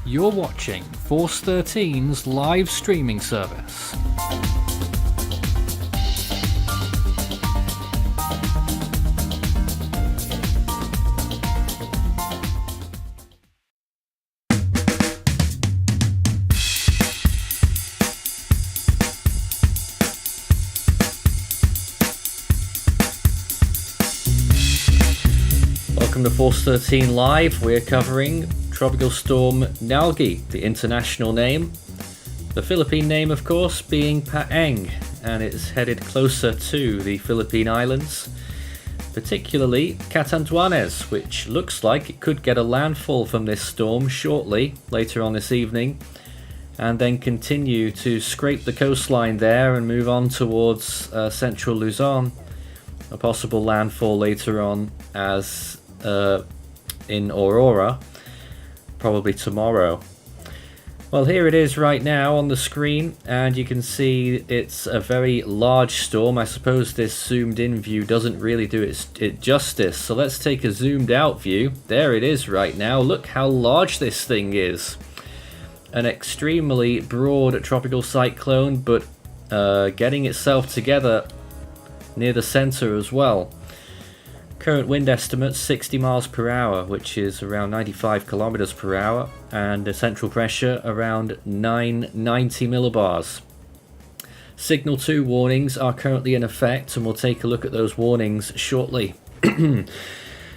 You're watching Force 13's live streaming service. Welcome to Force 13 Live. We're covering Tropical Storm Nalgae, the international name. The Philippine name, of course, being Paeng, and it's headed closer to the Philippine Islands, particularly Catanduanes, which looks like it could get a landfall from this storm shortly, later on this evening, and then continue to scrape the coastline there and move on towards central Luzon. A possible landfall later on as in Aurora, probably tomorrow. Well, here it is right now on the screen, and you can see it's a very large storm. I suppose this zoomed in view doesn't really do it justice, so let's take a zoomed out view. There it is right now. Look how large this thing is. An extremely broad tropical cyclone, but getting itself together near the center as well. Current wind estimate 60 miles per hour, which is around 95 kilometers per hour, and the central pressure around 990 millibars. Signal 2 warnings are currently in effect, and we'll take a look at those warnings shortly.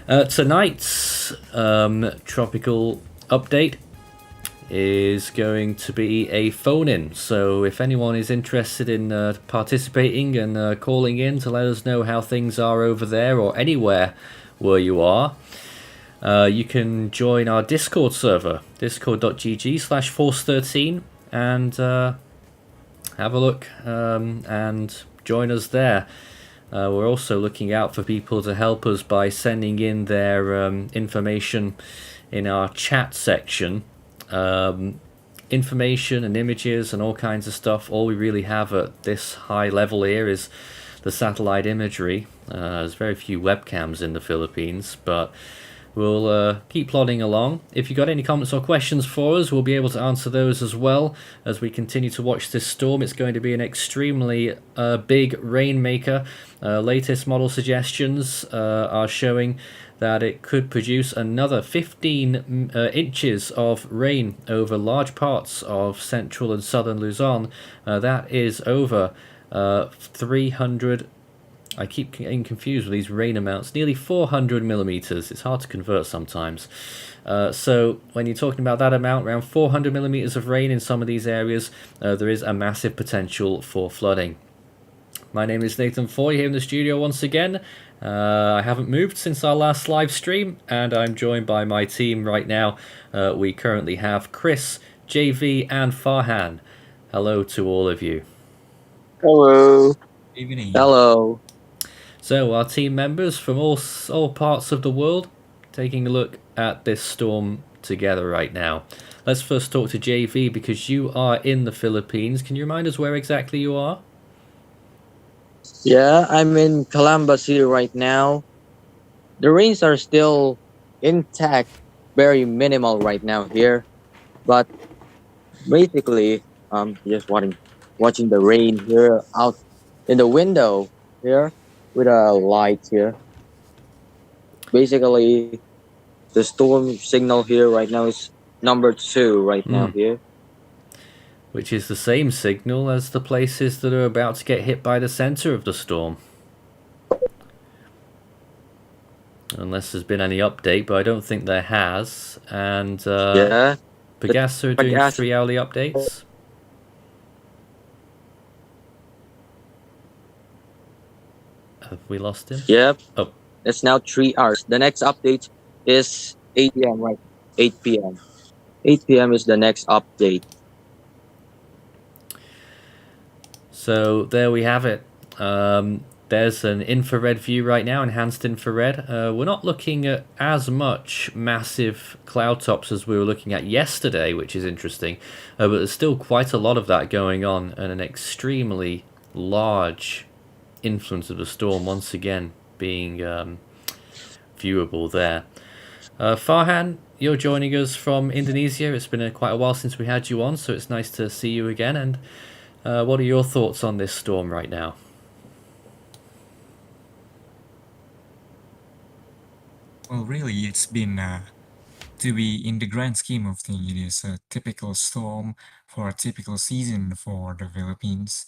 Tonight's tropical update is going to be a phone-in, so if anyone is interested in participating and calling in to let us know how things are over there or anywhere where you are, you can join our Discord server, discord.gg/force13, and have a look and join us there. We're also looking out for people to help us by sending in their information in our chat section. Information and images and all kinds of stuff. All we really have at this high level here is the satellite imagery. There's very few webcams in the Philippines, but we'll keep plodding along. If you've got any comments or questions for us, we'll be able to answer those as well as we continue to watch this storm. It's going to be an extremely big rainmaker. Latest model suggestions are showing that it could produce another 15 inches of rain over large parts of central and southern Luzon. That is over 300. I keep getting confused with these rain amounts. Nearly 400 millimeters. It's hard to convert sometimes. So when you're talking about that amount, around 400 millimeters of rain in some of these areas, there is a massive potential for flooding. My name is Nathan Foy here in the studio once again. I haven't moved since our last live stream, and I'm joined by my team right now. We currently have Chris, JV, and Farhan. Hello to all of you. Hello. Evening. Hello. So our team members from all parts of the world taking a look at this storm together right now. Let's first talk to JV because you are in the Philippines. Can you remind us where exactly you are? Yeah, I'm in Calamba City right now. The rains are still intact, very minimal right now here. But basically, just watching the rain here out in the window here with a light here. Basically, the storm signal here right now is number 2 right now here. Which is the same signal as the places that are about to get hit by the center of the storm. Unless there's been any update, but I don't think there has. And yeah, Pagasa are doing 3 hourly updates. Have we lost him? Yep. Oh. It's now 3 hours. The next update is 8 p.m. right? 8 p.m. 8 p.m. is the next update. So there we have it. There's an infrared view right now, enhanced infrared. We're not looking at as much massive cloud tops as we were looking at yesterday, which is interesting. But there's still quite a lot of that going on, and an extremely large influence of the storm once again being viewable there. Farhan, you're joining us from Indonesia. It's been quite a while since we had you on, so it's nice to see you again. And what are your thoughts on this storm right now? Well, really, it's been to be in the grand scheme of things, it is a typical storm for a typical season for the Philippines.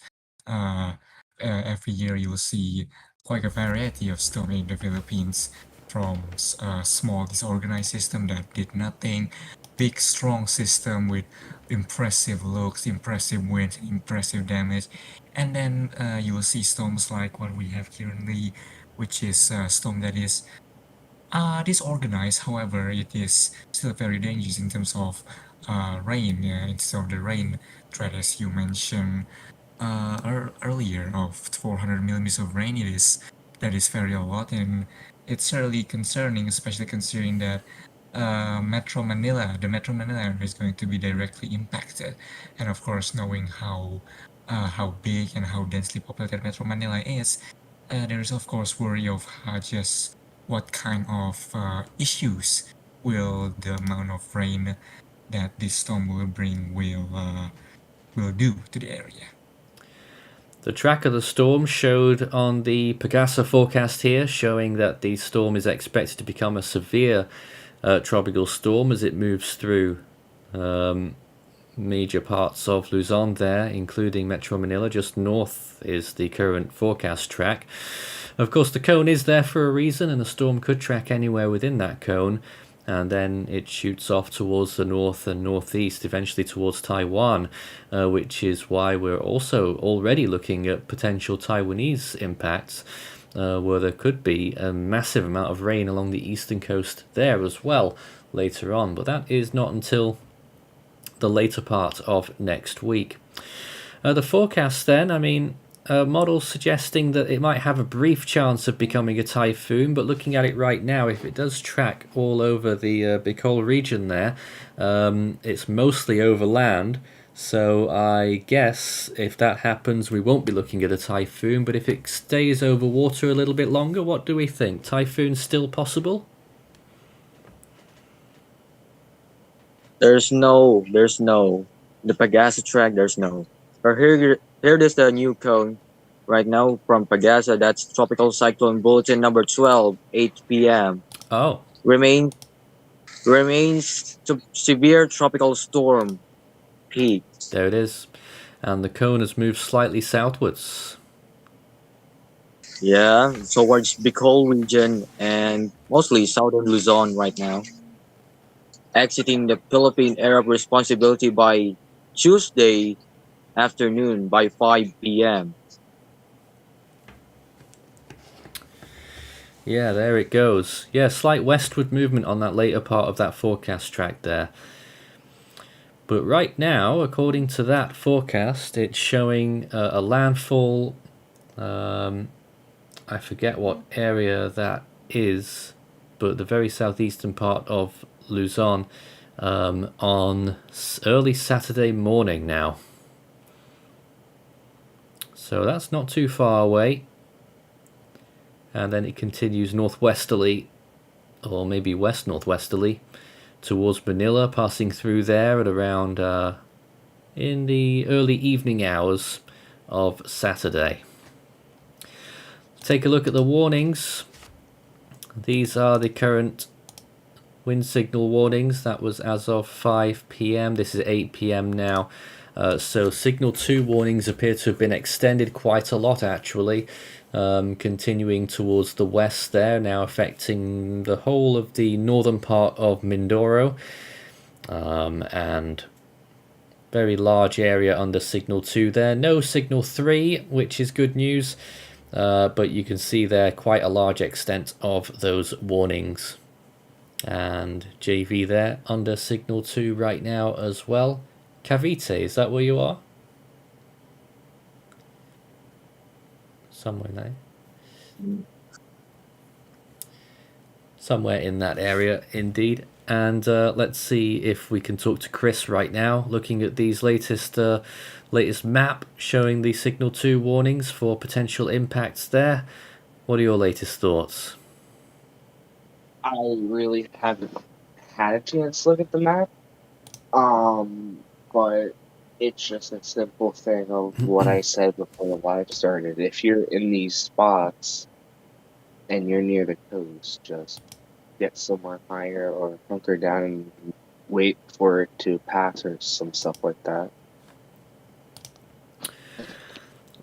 Uh, every year you'll see quite a variety of storm in the Philippines, from a small disorganized system that did nothing, big strong system with impressive looks, impressive winds, impressive damage, and then you will see storms like what we have currently, which is a storm that is disorganized. However, it is still very dangerous in terms of rain. Instead of the rain threat, as you mentioned earlier, of 400 millimeters of rain, that is very a lot, and it's really concerning, especially considering that the Metro Manila area is going to be directly impacted, and of course, knowing how big and how densely populated Metro Manila is, there is of course worry of just what kind of issues will the amount of rain that this storm will bring will do to the area. The track of the storm showed on the Pagasa forecast here, showing that the storm is expected to become a severe tropical storm as it moves through major parts of Luzon there, including Metro Manila. Just north is the current forecast track. Of course, the cone is there for a reason, and the storm could track anywhere within that cone, and then it shoots off towards the north and northeast, eventually towards Taiwan, which is why we're also already looking at potential Taiwanese impacts, where there could be a massive amount of rain along the eastern coast there as well later on. But that is not until the later part of next week. The forecast then, models suggesting that it might have a brief chance of becoming a typhoon, but looking at it right now, if it does track all over the Bicol region there, it's mostly over land. So I guess if that happens, we won't be looking at a typhoon, but if it stays over water a little bit longer, what do we think? Typhoon still possible? There's no, the Pagasa track. There's no. But here is the new cone right now from Pagasa. That's Tropical Cyclone Bulletin number 12, 8 p.m. Oh, Remain remains severe tropical storm peak. there it is. And the cone has moved slightly southwards. Yeah, towards Bicol region and mostly southern Luzon right now. Exiting the Philippine area of responsibility by Tuesday afternoon by 5 p.m. Yeah, there it goes. Yeah, slight westward movement on that later part of that forecast track there. But right now, according to that forecast, it's showing a landfall. I forget what area that is, but the very southeastern part of Luzon on early Saturday morning now. So that's not too far away. And then it continues northwesterly, or maybe west northwesterly, towards Manila, passing through there at around in the early evening hours of Saturday. Take a look at the warnings. These are the current wind signal warnings. That was as of 5 p.m. This is 8 p.m. now. So signal 2 warnings appear to have been extended quite a lot, actually. Continuing towards the west there, now affecting the whole of the northern part of Mindoro, and very large area under signal 2 there. No signal 3, which is good news, but you can see there quite a large extent of those warnings. And JV there under signal 2 right now as well. Cavite, is that where you are? Somewhere there. Somewhere in that area, indeed. And let's see if we can talk to Chris right now, looking at these latest map showing the signal 2 warnings for potential impacts there. What are your latest thoughts? I really haven't had a chance to look at the map. But it's just a simple thing of what I said before the live started. If you're in these spots and you're near the coast, just get somewhere higher or hunker down and wait for it to pass or some stuff like that.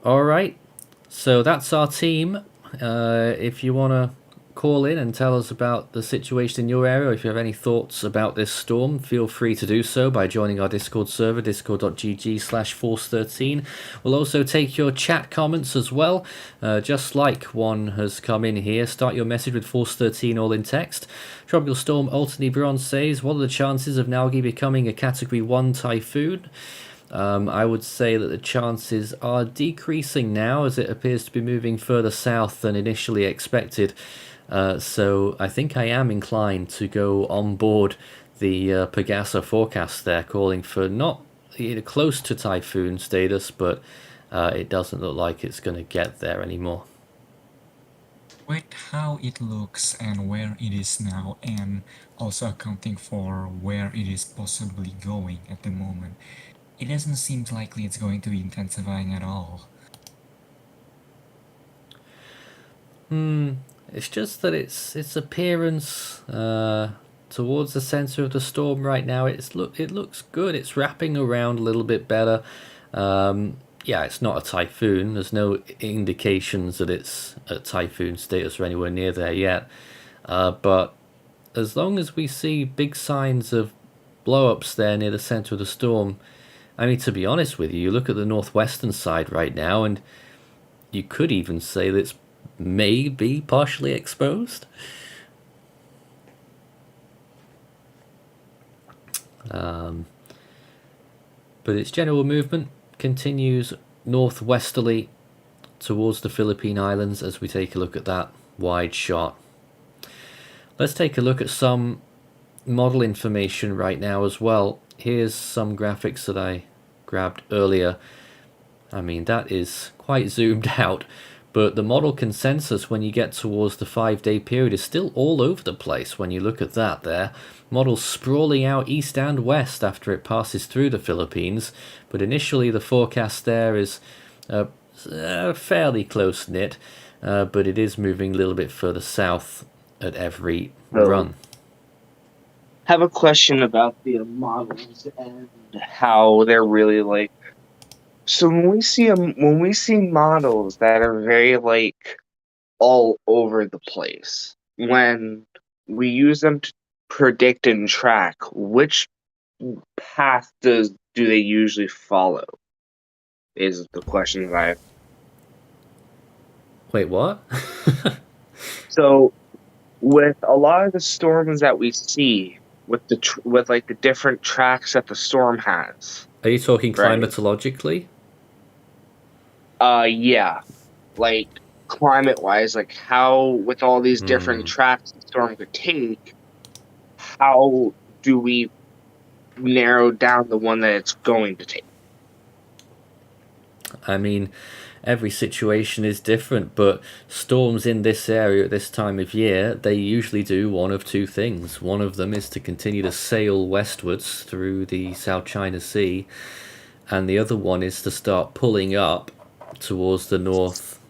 All right, so that's our team. If you want to call in and tell us about the situation in your area, or if you have any thoughts about this storm, feel free to do so by joining our Discord server, discord.gg/force13. We'll also take your chat comments as well. Just like one has come in here, start your message with Force13 all in text. Tropical Storm Altony Bronze says, what are the chances of Nalgae becoming a Category 1 typhoon? I would say that the chances are decreasing now as it appears to be moving further south than initially expected. So I think I am inclined to go on board the Pegasa forecast there, calling for not close to typhoon status, but it doesn't look like it's going to get there anymore. With how it looks and where it is now, and also accounting for where it is possibly going at the moment, it doesn't seem likely it's going to be intensifying at all. It's just that its appearance towards the center of the storm right now, it looks good. It's wrapping around a little bit better. Yeah, it's not a typhoon. There's no indications that it's a typhoon status or anywhere near there yet. But as long as we see big signs of blow-ups there near the center of the storm, I mean, to be honest with you, you look at the northwestern side right now, and you could even say that it's maybe partially exposed. But its general movement continues northwesterly towards the Philippine Islands as we take a look at that wide shot. Let's take a look at some model information right now as well. Here's some graphics that I grabbed earlier. I mean, that is quite zoomed out, but the model consensus when you get towards the 5-day period is still all over the place when you look at that there. Models sprawling out east and west after it passes through the Philippines, but initially the forecast there is fairly close-knit, but it is moving a little bit further south at every run. Have a question about the models and how they're really like. So when we see models that are very like all over the place, when we use them to predict and track, which path do they usually follow? Is the question that I have. Wait, what? So with a lot of the storms that we see, with the different tracks that the storm has. Are you talking right? climatologically? Yeah, like climate-wise, like how with all these different tracks the storm could take, how do we narrow down the one that it's going to take? I mean, every situation is different, but storms in this area at this time of year, they usually do one of two things. One of them is to continue to sail westwards through the South China Sea, and the other one is to start pulling up towards the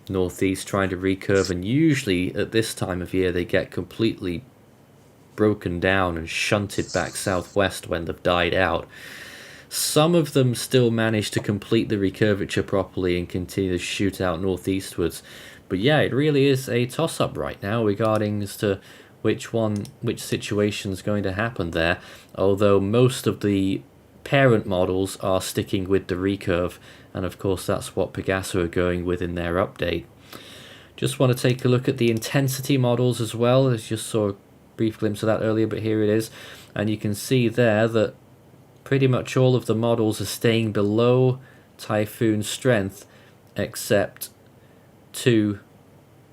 northeast, trying to recurve, and usually at this time of year they get completely broken down and shunted back southwest when they've died out. Some of them still manage to complete the recurvature properly and continue to shoot out northeastwards. But yeah, it really is a toss-up right now regarding as to which situation is going to happen there. Although most of the parent models are sticking with the recurve, and of course that's what Pegasa are going with in their update. Just want to take a look at the intensity models as well. I just saw a brief glimpse of that earlier, but here it is. And you can see there that pretty much all of the models are staying below Typhoon strength, except two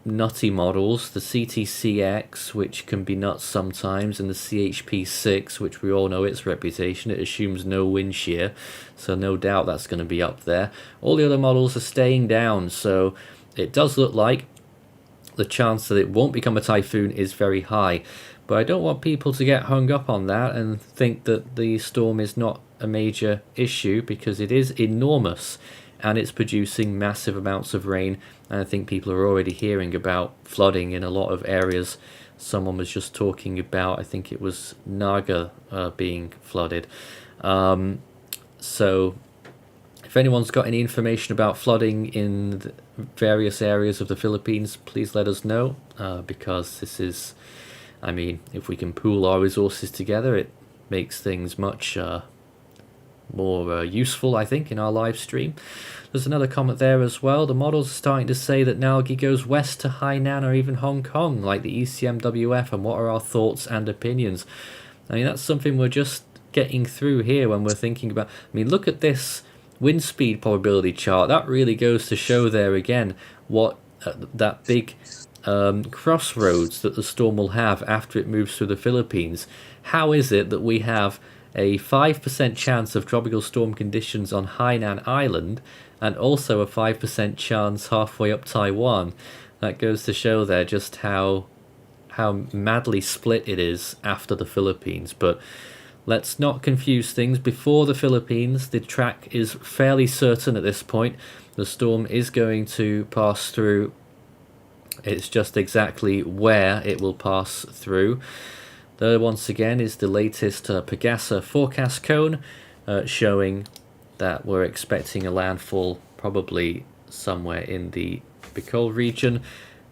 nutty models, the CTCX, which can be nuts sometimes, and the CHP6, which we all know its reputation. It assumes no wind shear, so no doubt that's going to be up there. All the other models are staying down, so it does look like the chance that it won't become a typhoon is very high. But I don't want people to get hung up on that and think that the storm is not a major issue, because it is enormous and it's producing massive amounts of rain. And I think people are already hearing about flooding in a lot of areas. Someone was just talking about, I think it was Naga being flooded. So if anyone's got any information about flooding in the various areas of the Philippines, please let us know, because this is, I mean, if we can pool our resources together, it makes things much more useful, I think, in our live stream. There's another comment there as well. The models are starting to say that Nalgae goes west to Hainan or even Hong Kong, like the ECMWF, and what are our thoughts and opinions? I mean, that's something we're just getting through here when we're thinking about... I mean, look at this wind speed probability chart. That really goes to show there again what that big crossroads that the storm will have after it moves through the Philippines. How is it that we have a 5% chance of tropical storm conditions on Hainan Island and also a 5% chance halfway up Taiwan? That goes to show there just how madly split it is after the Philippines. But let's not confuse things. Before the Philippines, the track is fairly certain at this point. The storm is going to pass through. It's just exactly where it will pass through. There once again is the latest Pegasa forecast cone showing that we're expecting a landfall probably somewhere in the Bicol region.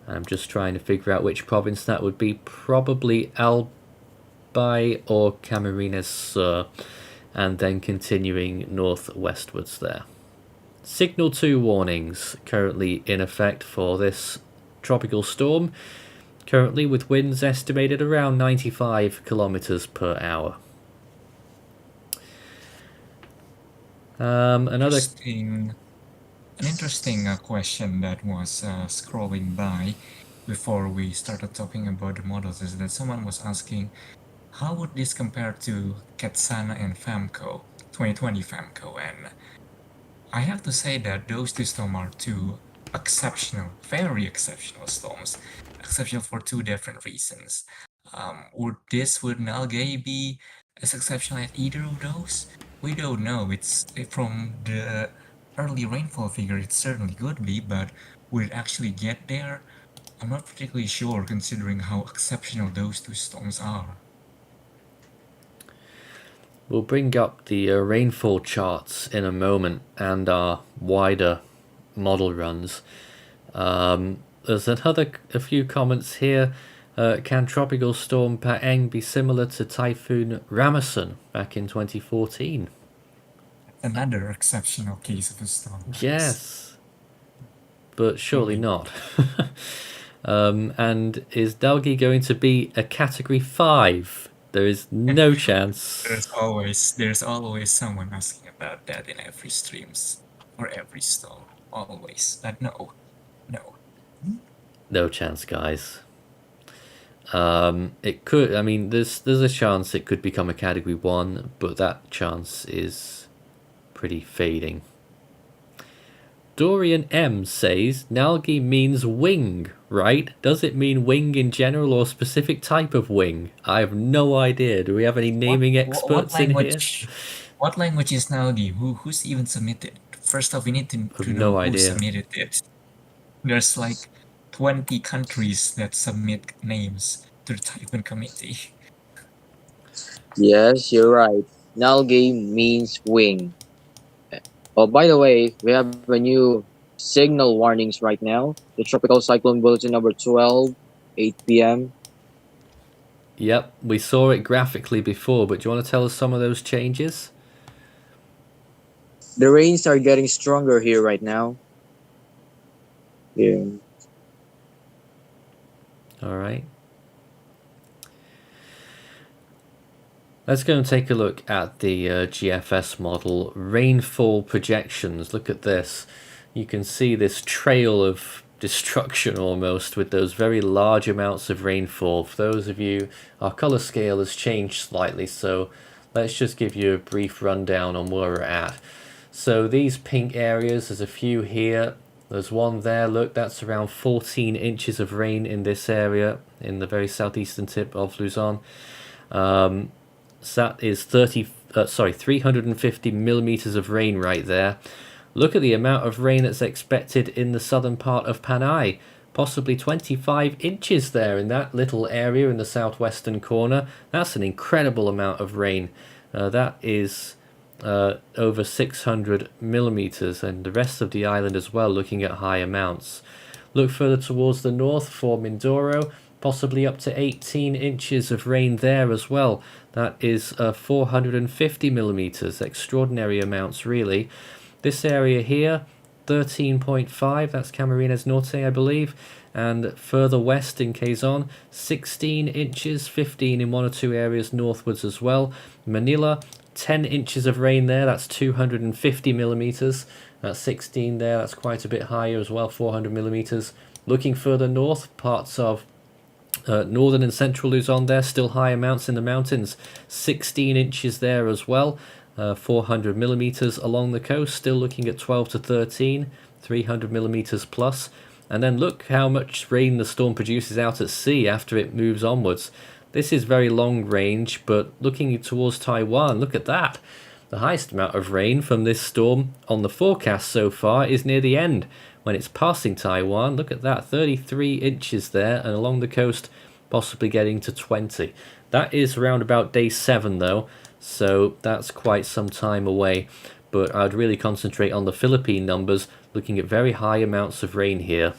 I'm just trying to figure out which province that would be. Probably Albay or Camarines Sur, and then continuing northwestwards there. Signal 2 warnings currently in effect for this tropical storm, currently with winds estimated around 95 kilometers per hour. An interesting question that was scrolling by before we started talking about the models is that someone was asking, how would this compare to Katsana and FAMCO, 2020 FAMCO? And I have to say that those two storms are two exceptional, very exceptional storms. Exceptional for two different reasons. Would Nalgae be as exceptional as either of those? We don't know. It's from the early rainfall figure, it certainly could be, but would it actually get there? I'm not particularly sure, considering how exceptional those two storms are. We'll bring up the rainfall charts in a moment and our wider model runs. There's a few comments here. Can Tropical Storm PaengPH be similar to Typhoon Ramasan back in 2014? Another exceptional case of a storm. Yes, but surely not. And is Nalgae going to be a Category 5? There is no chance. There's always someone asking about that in every streams or every storm. Always. No. No chance, guys. It could. I mean, there's a chance it could become a Category 1, but that chance is pretty fading. Dorian M says Nalgae means wing, right? Does it mean wing in general or a specific type of wing? I have no idea. Do we have any naming experts in here? What language is Nalgae? Who's even submitted? First off, we need to know who submitted it. There's like 20 countries that submit names to the Typhoon committee. Yes, you're right. Nalgae means wing. Oh, by the way, we have a new signal warnings right now. The Tropical Cyclone Bulletin number 12, 8 p.m. Yep, we saw it graphically before, but do you want to tell us some of those changes? The rains are getting stronger here right now. Yeah. All right. Let's go and take a look at the GFS model rainfall projections. Look at this. You can see this trail of destruction almost with those very large amounts of rainfall. For those of you, our color scale has changed slightly, so let's just give you a brief rundown on where we're at. So these pink areas, there's a few here There's one there, look, that's around 14 inches of rain in this area, in the very southeastern tip of Luzon. So that is 350 millimeters of rain right there. Look at the amount of rain that's expected in the southern part of Panay. Possibly 25 inches there in that little area in the southwestern corner. That's an incredible amount of rain. That is over 600 millimeters, and the rest of the island as well, looking at high amounts. Look further towards the north for Mindoro, possibly up to 18 inches of rain there as well. That is 450 millimeters, extraordinary amounts really. This area here, 13.5, that's Camarines Norte I believe, and further west in Quezon, 16 inches, 15 in one or two areas northwards as well. Manila, 10 inches of rain there, that's 250 millimeters. That's 16 there, that's quite a bit higher as well, 400 millimeters. Looking further north, parts of northern and central Luzon there, still high amounts in the mountains, 16 inches there as well. 400 millimeters along the coast, still looking at 12 to 13, 300 millimeters plus. And then look how much rain the storm produces out at sea after it moves onwards. This is very long range, but looking towards Taiwan, look at that. The highest amount of rain from this storm on the forecast so far is near the end. When it's passing Taiwan, look at that, 33 inches there, and along the coast possibly getting to 20. That is around about day 7 though, so that's quite some time away. But I'd really concentrate on the Philippine numbers, looking at very high amounts of rain here.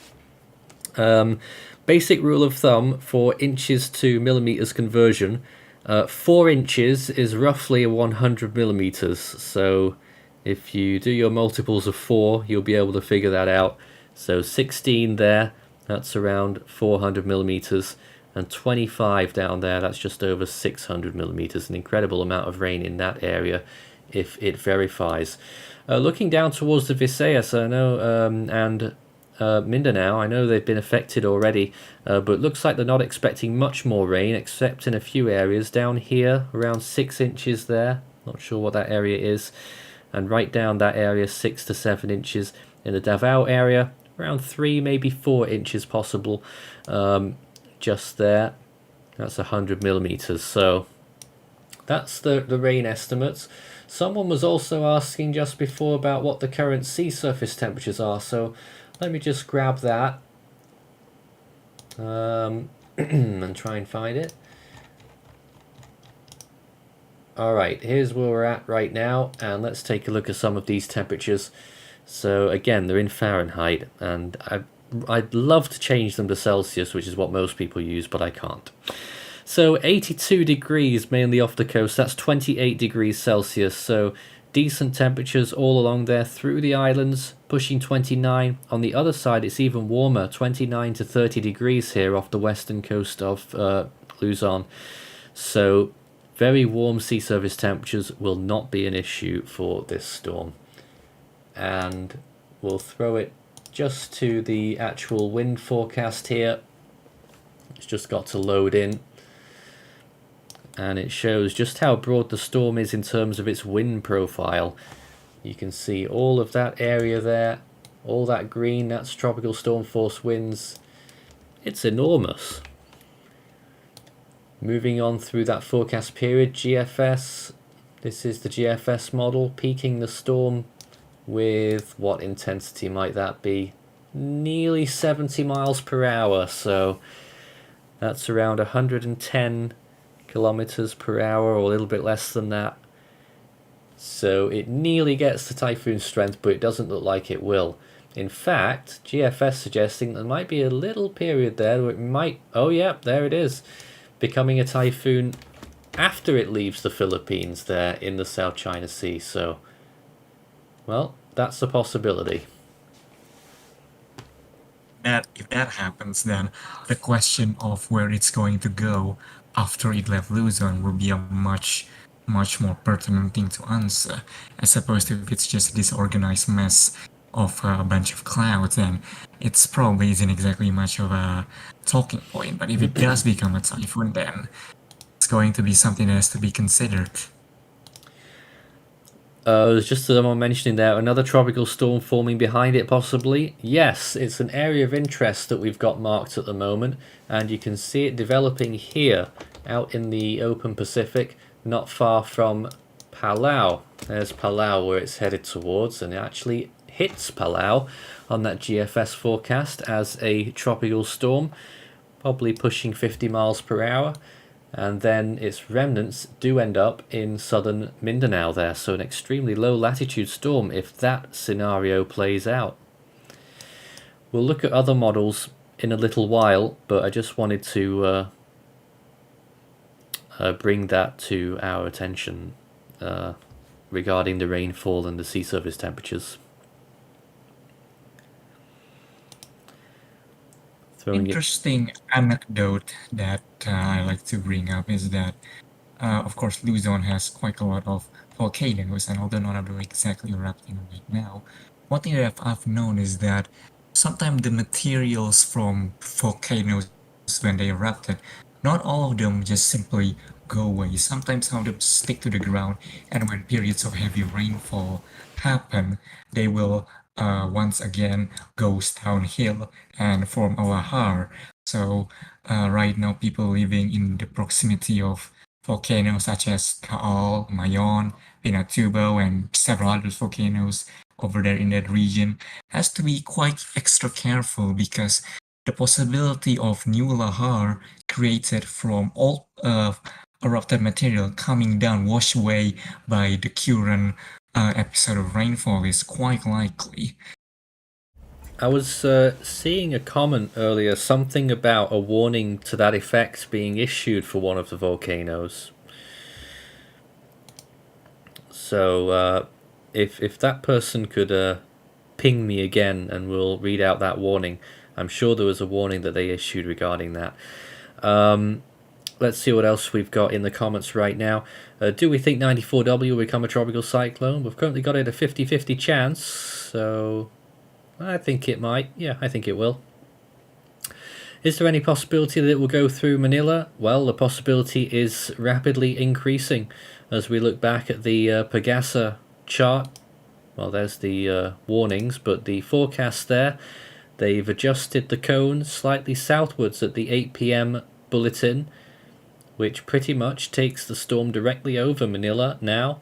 Basic rule of thumb for inches to millimeters conversion, 4 inches is roughly 100 millimeters. So if you do your multiples of 4, you'll be able to figure that out. So 16 there, that's around 400 millimeters, and 25 down there, that's just over 600 millimeters. An incredible amount of rain in that area if it verifies. Looking down towards the Visayas, I know, and Mindanao, I know they've been affected already, but looks like they're not expecting much more rain, except in a few areas. Down here, around 6 inches there, not sure what that area is, and right down that area, 6 to 7 inches. In the Davao area, around 3, maybe 4 inches possible, just there. That's 100 millimeters, so that's the rain estimates. Someone was also asking just before about what the current sea surface temperatures are, so let me just grab that and try and find it. Alright, here's where we're at right now, and let's take a look at some of these temperatures. So again, they're in Fahrenheit, and I'd love to change them to Celsius, which is what most people use, but I can't. So 82 degrees mainly off the coast, that's 28 degrees Celsius, so decent temperatures all along there through the islands, pushing 29. On the other side it's even warmer, 29 to 30 degrees here off the western coast of Luzon. So very warm sea surface temperatures will not be an issue for this storm. And we'll throw it just to the actual wind forecast here. It's just got to load in, and it shows just how broad the storm is in terms of its wind profile. You can see all of that area there, all that green, that's tropical storm force winds. It's enormous. Moving on through that forecast period, GFS, this is the GFS model, peaking the storm with, what intensity might that be? Nearly 70 miles per hour, so that's around 110 kilometers per hour, or a little bit less than that. So it nearly gets to typhoon strength, but it doesn't look like it will. In fact, GFS suggesting there might be a little period there where it might, oh yeah, there it is, becoming a typhoon after it leaves the Philippines there in the South China Sea. So, well, that's a possibility. If that happens, then the question of where it's going to go after it left Luzon will be a much more pertinent thing to answer, as opposed to if it's just a disorganized mess of a bunch of clouds, then it's probably isn't exactly much of a talking point. But if it does become a typhoon, then it's going to be something that has to be considered. Just as I'm mentioning there, another tropical storm forming behind it possibly. Yes, it's an area of interest that we've got marked at the moment, and you can see it developing here out in the open Pacific, not far from Palau. There's Palau where it's headed towards, and it actually hits Palau on that GFS forecast as a tropical storm, probably pushing 50 miles per hour. And then its remnants do end up in southern Mindanao there, so an extremely low latitude storm if that scenario plays out. We'll look at other models in a little while, but I just wanted to bring that to our attention regarding the rainfall and the sea surface temperatures. Interesting anecdote that I like to bring up is that, of course, Luzon has quite a lot of volcanoes, and although none of them are exactly erupting right now, one thing that I've known is that sometimes the materials from volcanoes, when they erupted, not all of them just simply go away. Sometimes some of them stick to the ground, and when periods of heavy rainfall happen, they will once again goes downhill and form a lahar. So right now, people living in the proximity of volcanoes such as Taal, Mayon, Pinatubo, and several other volcanoes over there in that region has to be quite extra careful, because the possibility of new lahar created from old erupted material coming down, washed away by the current episode of rainfall is quite likely. I was seeing a comment earlier, something about a warning to that effect being issued for one of the volcanoes. So if that person could ping me again and we'll read out that warning. I'm sure there was a warning that they issued regarding that. Let's see what else we've got in the comments right now. Do we think 94W will become a tropical cyclone? We've currently got it a 50-50 chance, so I think it might. Yeah, I think it will. Is there any possibility that it will go through Manila? Well, the possibility is rapidly increasing as we look back at the Pagasa chart. Well, there's the warnings, but the forecast there, they've adjusted the cone slightly southwards at the 8 p.m. bulletin, which pretty much takes the storm directly over Manila now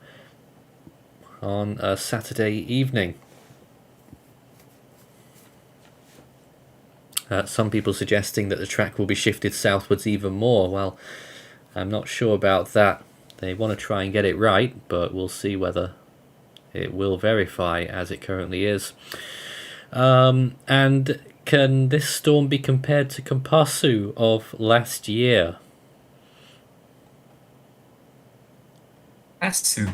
on a Saturday evening. Some people suggesting that the track will be shifted southwards even more. Well, I'm not sure about that. They want to try and get it right, but we'll see whether it will verify as it currently is. And can this storm be compared to Kompasu of last year? Has to.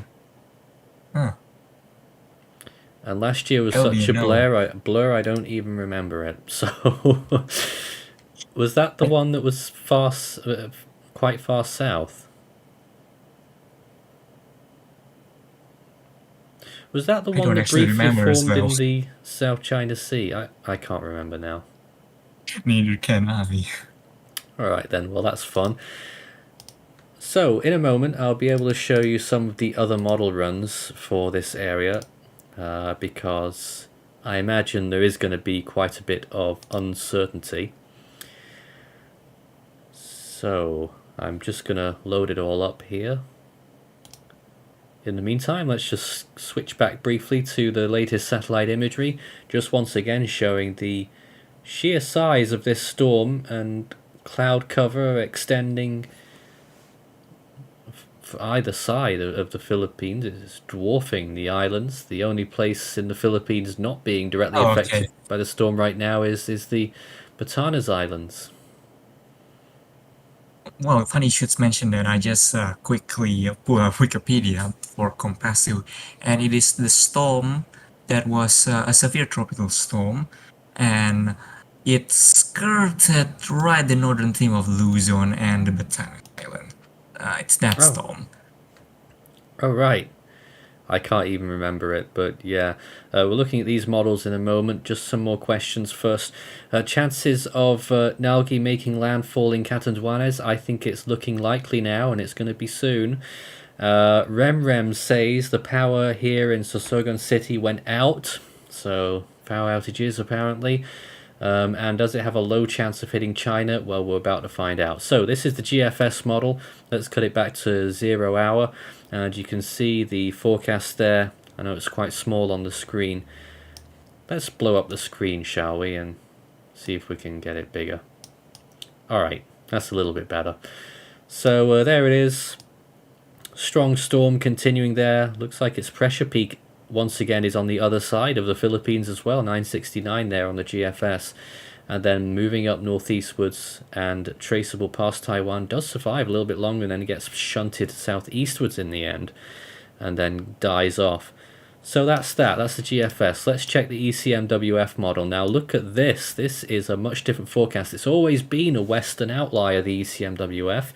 Huh. And last year was That'll such be a no. blur I don't even remember it. So was that the one that was quite far south? Was that the I one don't that actually briefly remember as formed well. in the South China Sea? I can't remember now. Neither can I. Alright then, well that's fun. So in a moment I'll be able to show you some of the other model runs for this area, because I imagine there is going to be quite a bit of uncertainty. So I'm just going to load it all up here. In the meantime, let's just switch back briefly to the latest satellite imagery, just once again showing the sheer size of this storm and cloud cover extending for either side of the Philippines. It's dwarfing the islands. The only place in the Philippines not being directly affected by the storm right now is the Batanes Islands. Well, funny you should mention that. I just quickly pull up Wikipedia for Kompasu, and it is the storm that was a severe tropical storm, and it skirted right the northern tip of Luzon and the Batanes Island. It's that storm. Oh, right. I can't even remember it, but yeah. We're looking at these models in a moment. Just some more questions first. Chances of Nalgae making landfall in Catanduanes, I think it's looking likely now, and it's going to be soon. Remrem says the power here in Sorsogon City went out, so power outages apparently. And does it have a low chance of hitting China? Well, we're about to find out. So this is the GFS model. Let's cut it back to 0 hour, and you can see the forecast there. I know it's quite small on the screen. Let's blow up the screen, shall we, and see if we can get it bigger. Alright, that's a little bit better. So there it is. Strong storm continuing there. Looks like its pressure peak once again is on the other side of the Philippines as well. 969 there on the GFS. And then moving up northeastwards and traceable past Taiwan. Does survive a little bit longer and then gets shunted southeastwards in the end. And then dies off. So that's that. That's the GFS. Let's check the ECMWF model. Now look at this. This is a much different forecast. It's always been a western outlier, the ECMWF.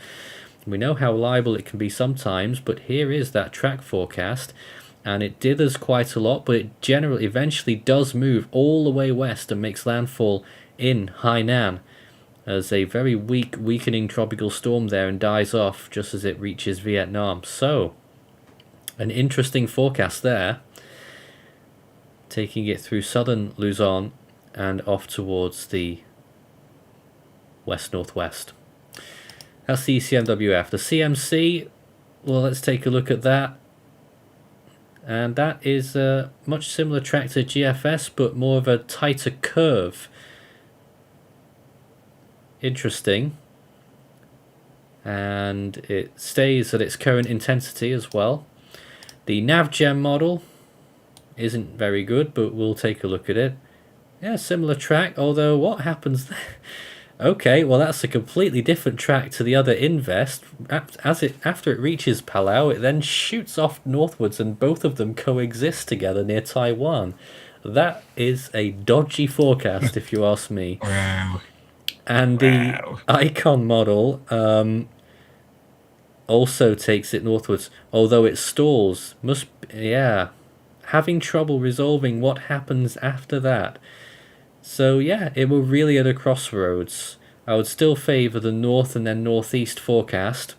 We know how reliable it can be sometimes, but here is that track forecast, and it dithers quite a lot, but it generally eventually does move all the way west and makes landfall in Hainan as a very weak, weakening tropical storm there, and dies off just as it reaches Vietnam. So, an interesting forecast there, taking it through southern Luzon and off towards the west-northwest. That's the ECMWF. The CMC, well, let's take a look at that. And that is a much similar track to GFS, but more of a tighter curve. Interesting. And it stays at its current intensity as well. The NavGem model isn't very good, but we'll take a look at it. Yeah, similar track, although what happens there? Okay, well that's a completely different track to the other Invest. After it reaches Palau, it then shoots off northwards and both of them coexist together near Taiwan. That is a dodgy forecast if you ask me. Wow. And the Icon model also takes it northwards, although it stalls. Having trouble resolving what happens after that. So yeah, it were really at a crossroads. I would still favour the north and then northeast forecast,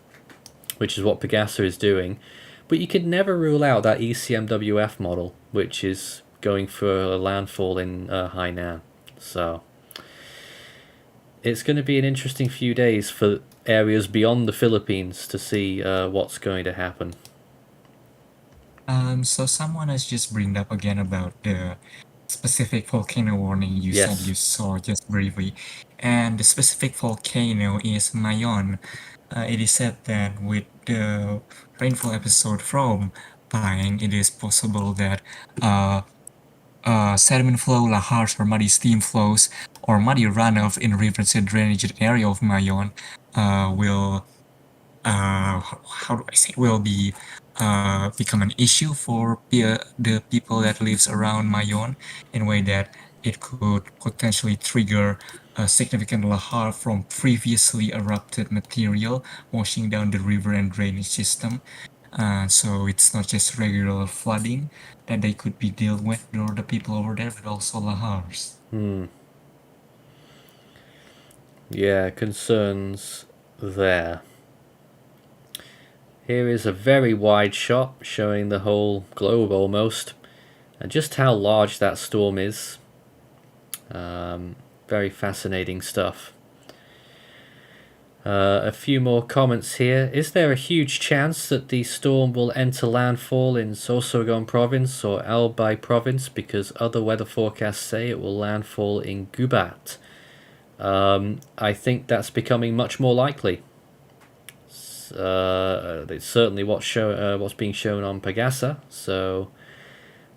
which is what Pegasa is doing. But you could never rule out that ECMWF model, which is going for a landfall in Hainan. So it's going to be an interesting few days for areas beyond the Philippines to see what's going to happen. So someone has just bring up again about the specific volcano warning you Yes. said you saw just briefly, and the specific volcano is Mayon. It is said that with the rainfall episode from Paeng, it is possible that sediment flow, lahars, or muddy steam flows, or muddy runoff in rivers and drainage area of Mayon will will be become an issue for the people that lives around Mayon, in a way that it could potentially trigger a significant lahar from previously erupted material washing down the river and drainage system. So it's not just regular flooding that they could be dealt with, or the people over there, but also lahars. Yeah, concerns there. Here is a very wide shot showing the whole globe almost, and just how large that storm is. Very fascinating stuff. A few more comments here. Is there a huge chance that the storm will enter landfall in Sorsogon province or Albay province, because other weather forecasts say it will landfall in Gubat? I think that's becoming much more likely. It's certainly what's being shown on Pegasa, so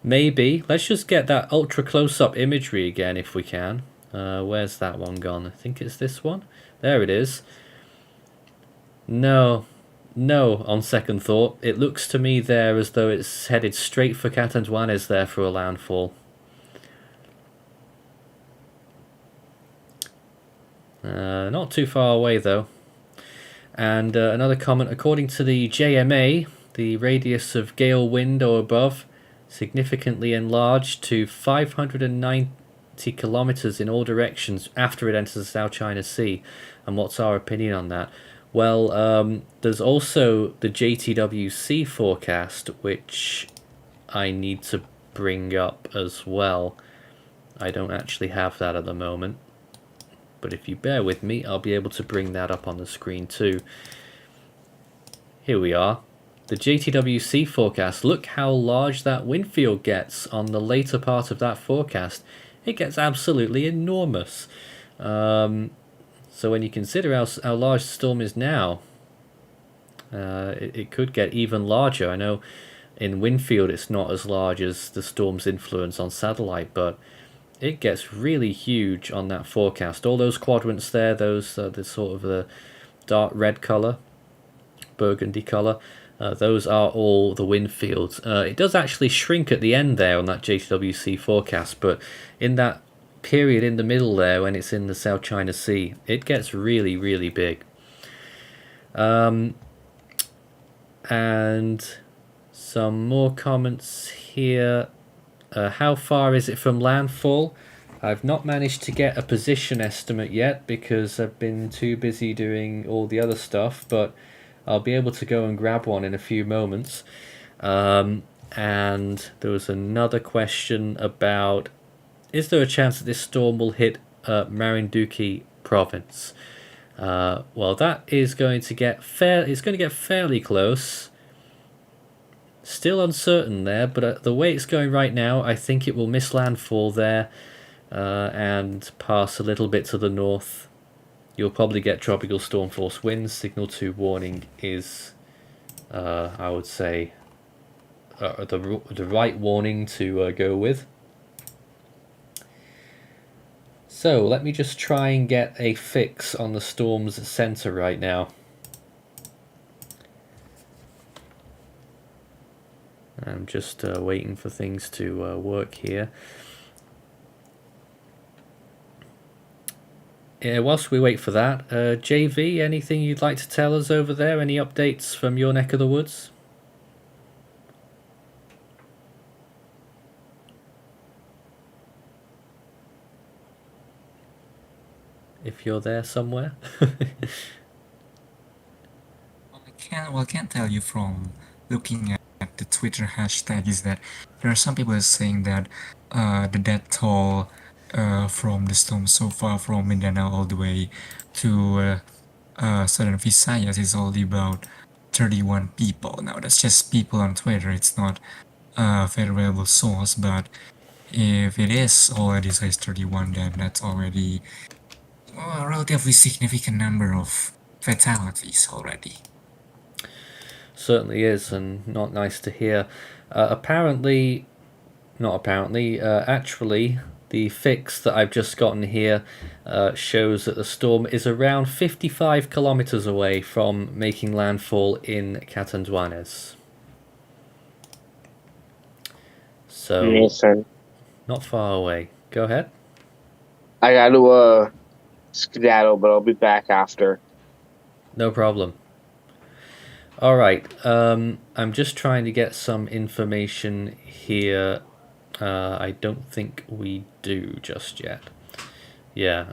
maybe. Let's just get that ultra close-up imagery again if we can. Where's that one gone? I think it's this one. There it is. No, on second thought. It looks to me there as though it's headed straight for Catanduanes there for a landfall. Not too far away though. And another comment, according to the JMA, the radius of gale wind or above significantly enlarged to 590 kilometers in all directions after it enters the South China Sea. And what's our opinion on that? Well, there's also the JTWC forecast, which I need to bring up as well. I don't actually have that at the moment, but if you bear with me, I'll be able to bring that up on the screen too. Here we are. The JTWC forecast. Look how large that wind field gets on the later part of that forecast. It gets absolutely enormous. So when you consider how large the storm is now, it could get even larger. I know in Winfield it's not as large as the storm's influence on satellite, but it gets really huge on that forecast. All those quadrants there, those the sort of the dark red color, burgundy color, those are all the wind fields. It does actually shrink at the end there on that JWC forecast, but in that period in the middle there when it's in the South China Sea, it gets really, really big. And some more comments here. How far is it from landfall? I've not managed to get a position estimate yet because I've been too busy doing all the other stuff, but I'll be able to go and grab one in a few moments. And there was another question about, is there a chance that this storm will hit Marinduque province? Well, that is going to get it's going to get fairly close. Still uncertain there, but the way it's going right now, I think it will miss landfall there and pass a little bit to the north. You'll probably get tropical storm force winds. Signal 2 warning is, I would say, the right warning to go with. So let me just try and get a fix on the storm's center right now. I'm just waiting for things to work here. Whilst we wait for that, JV, anything you'd like to tell us over there? Any updates from your neck of the woods? If you're there somewhere. I can't tell you from looking at the Twitter hashtag is that there are some people saying that the death toll from the storm so far from Mindanao all the way to southern Visayas is only about 31 people. Now that's just people on Twitter, it's not a verifiable source, but if it is already size 31, then that's already a relatively significant number of fatalities already. Certainly is, and not nice to hear. Actually, the fix that I've just gotten here shows that the storm is around 55 kilometers away from making landfall in Catanduanes. So, Listen, not far away. Go ahead. I got to skedaddle, but I'll be back after. No problem. All right. I'm just trying to get some information here. I don't think we do just yet. Yeah.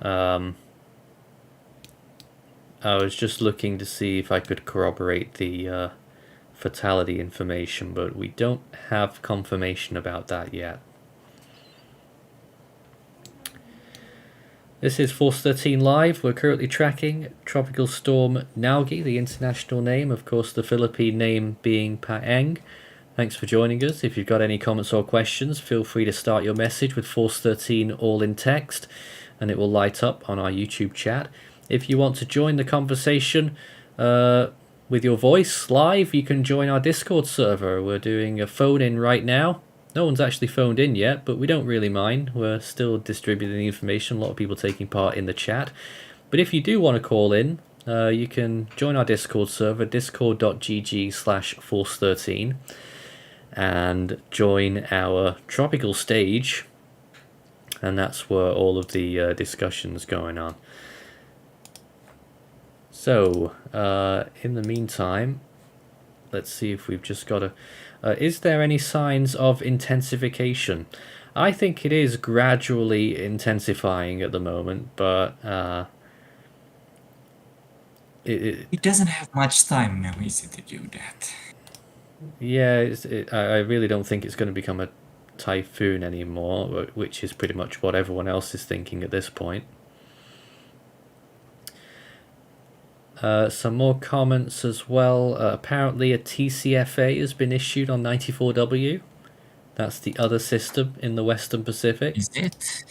I was just looking to see if I could corroborate the fatality information, but we don't have confirmation about that yet. This is Force 13 Live. We're currently tracking Tropical Storm Nalgae, the international name, of course the Philippine name being PaengPH. Thanks for joining us. If you've got any comments or questions, feel free to start your message with Force 13 all in text, and it will light up on our YouTube chat. If you want to join the conversation with your voice live, you can join our Discord server. We're doing a phone-in right now. No one's actually phoned in yet, but we don't really mind. We're still distributing the information. A lot of people taking part in the chat. But if you do want to call in, you can join our Discord server, discord.gg/force13, and join our tropical stage. And that's where all of the discussion's going on. So, in the meantime, let's see if we've just got a... is there any signs of intensification? I think it is gradually intensifying at the moment, but It doesn't have much time now, is it, to do that? Yeah, I really don't think it's going to become a typhoon anymore, which is pretty much what everyone else is thinking at this point. Some more comments as well. Apparently a TCFA has been issued on 94W. That's the other system in the Western Pacific. Is it?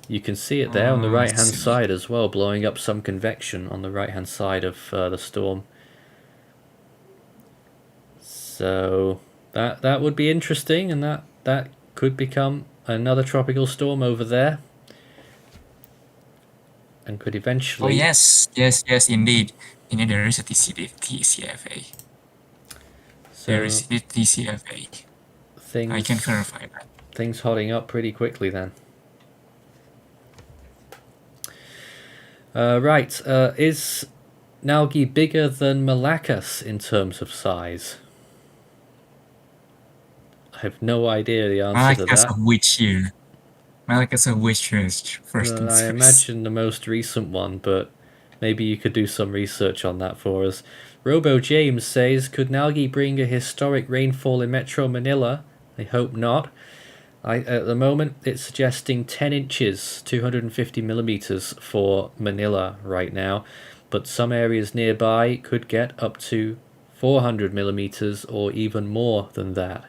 You can see it there on the I right-hand see. side as well, blowing up some convection on the right-hand side of the storm. So that would be interesting, and that could become another tropical storm over there, and could eventually. Oh yes, indeed. Indeed, there is a TCFA. So There is a TCFA. I can verify that. Things hotting up pretty quickly then. Right, is Nalgae bigger than Malacca's in terms of size? I have no idea the answer to that. Of which year? Malacca's of which year is first things I first. imagine the most recent one, but maybe you could do some research on that for us. Robo James says, could Nalgae bring a historic rainfall in Metro Manila? I hope not. At the moment, it's suggesting 10 inches, 250 millimeters for Manila right now, but some areas nearby could get up to 400 millimeters or even more than that.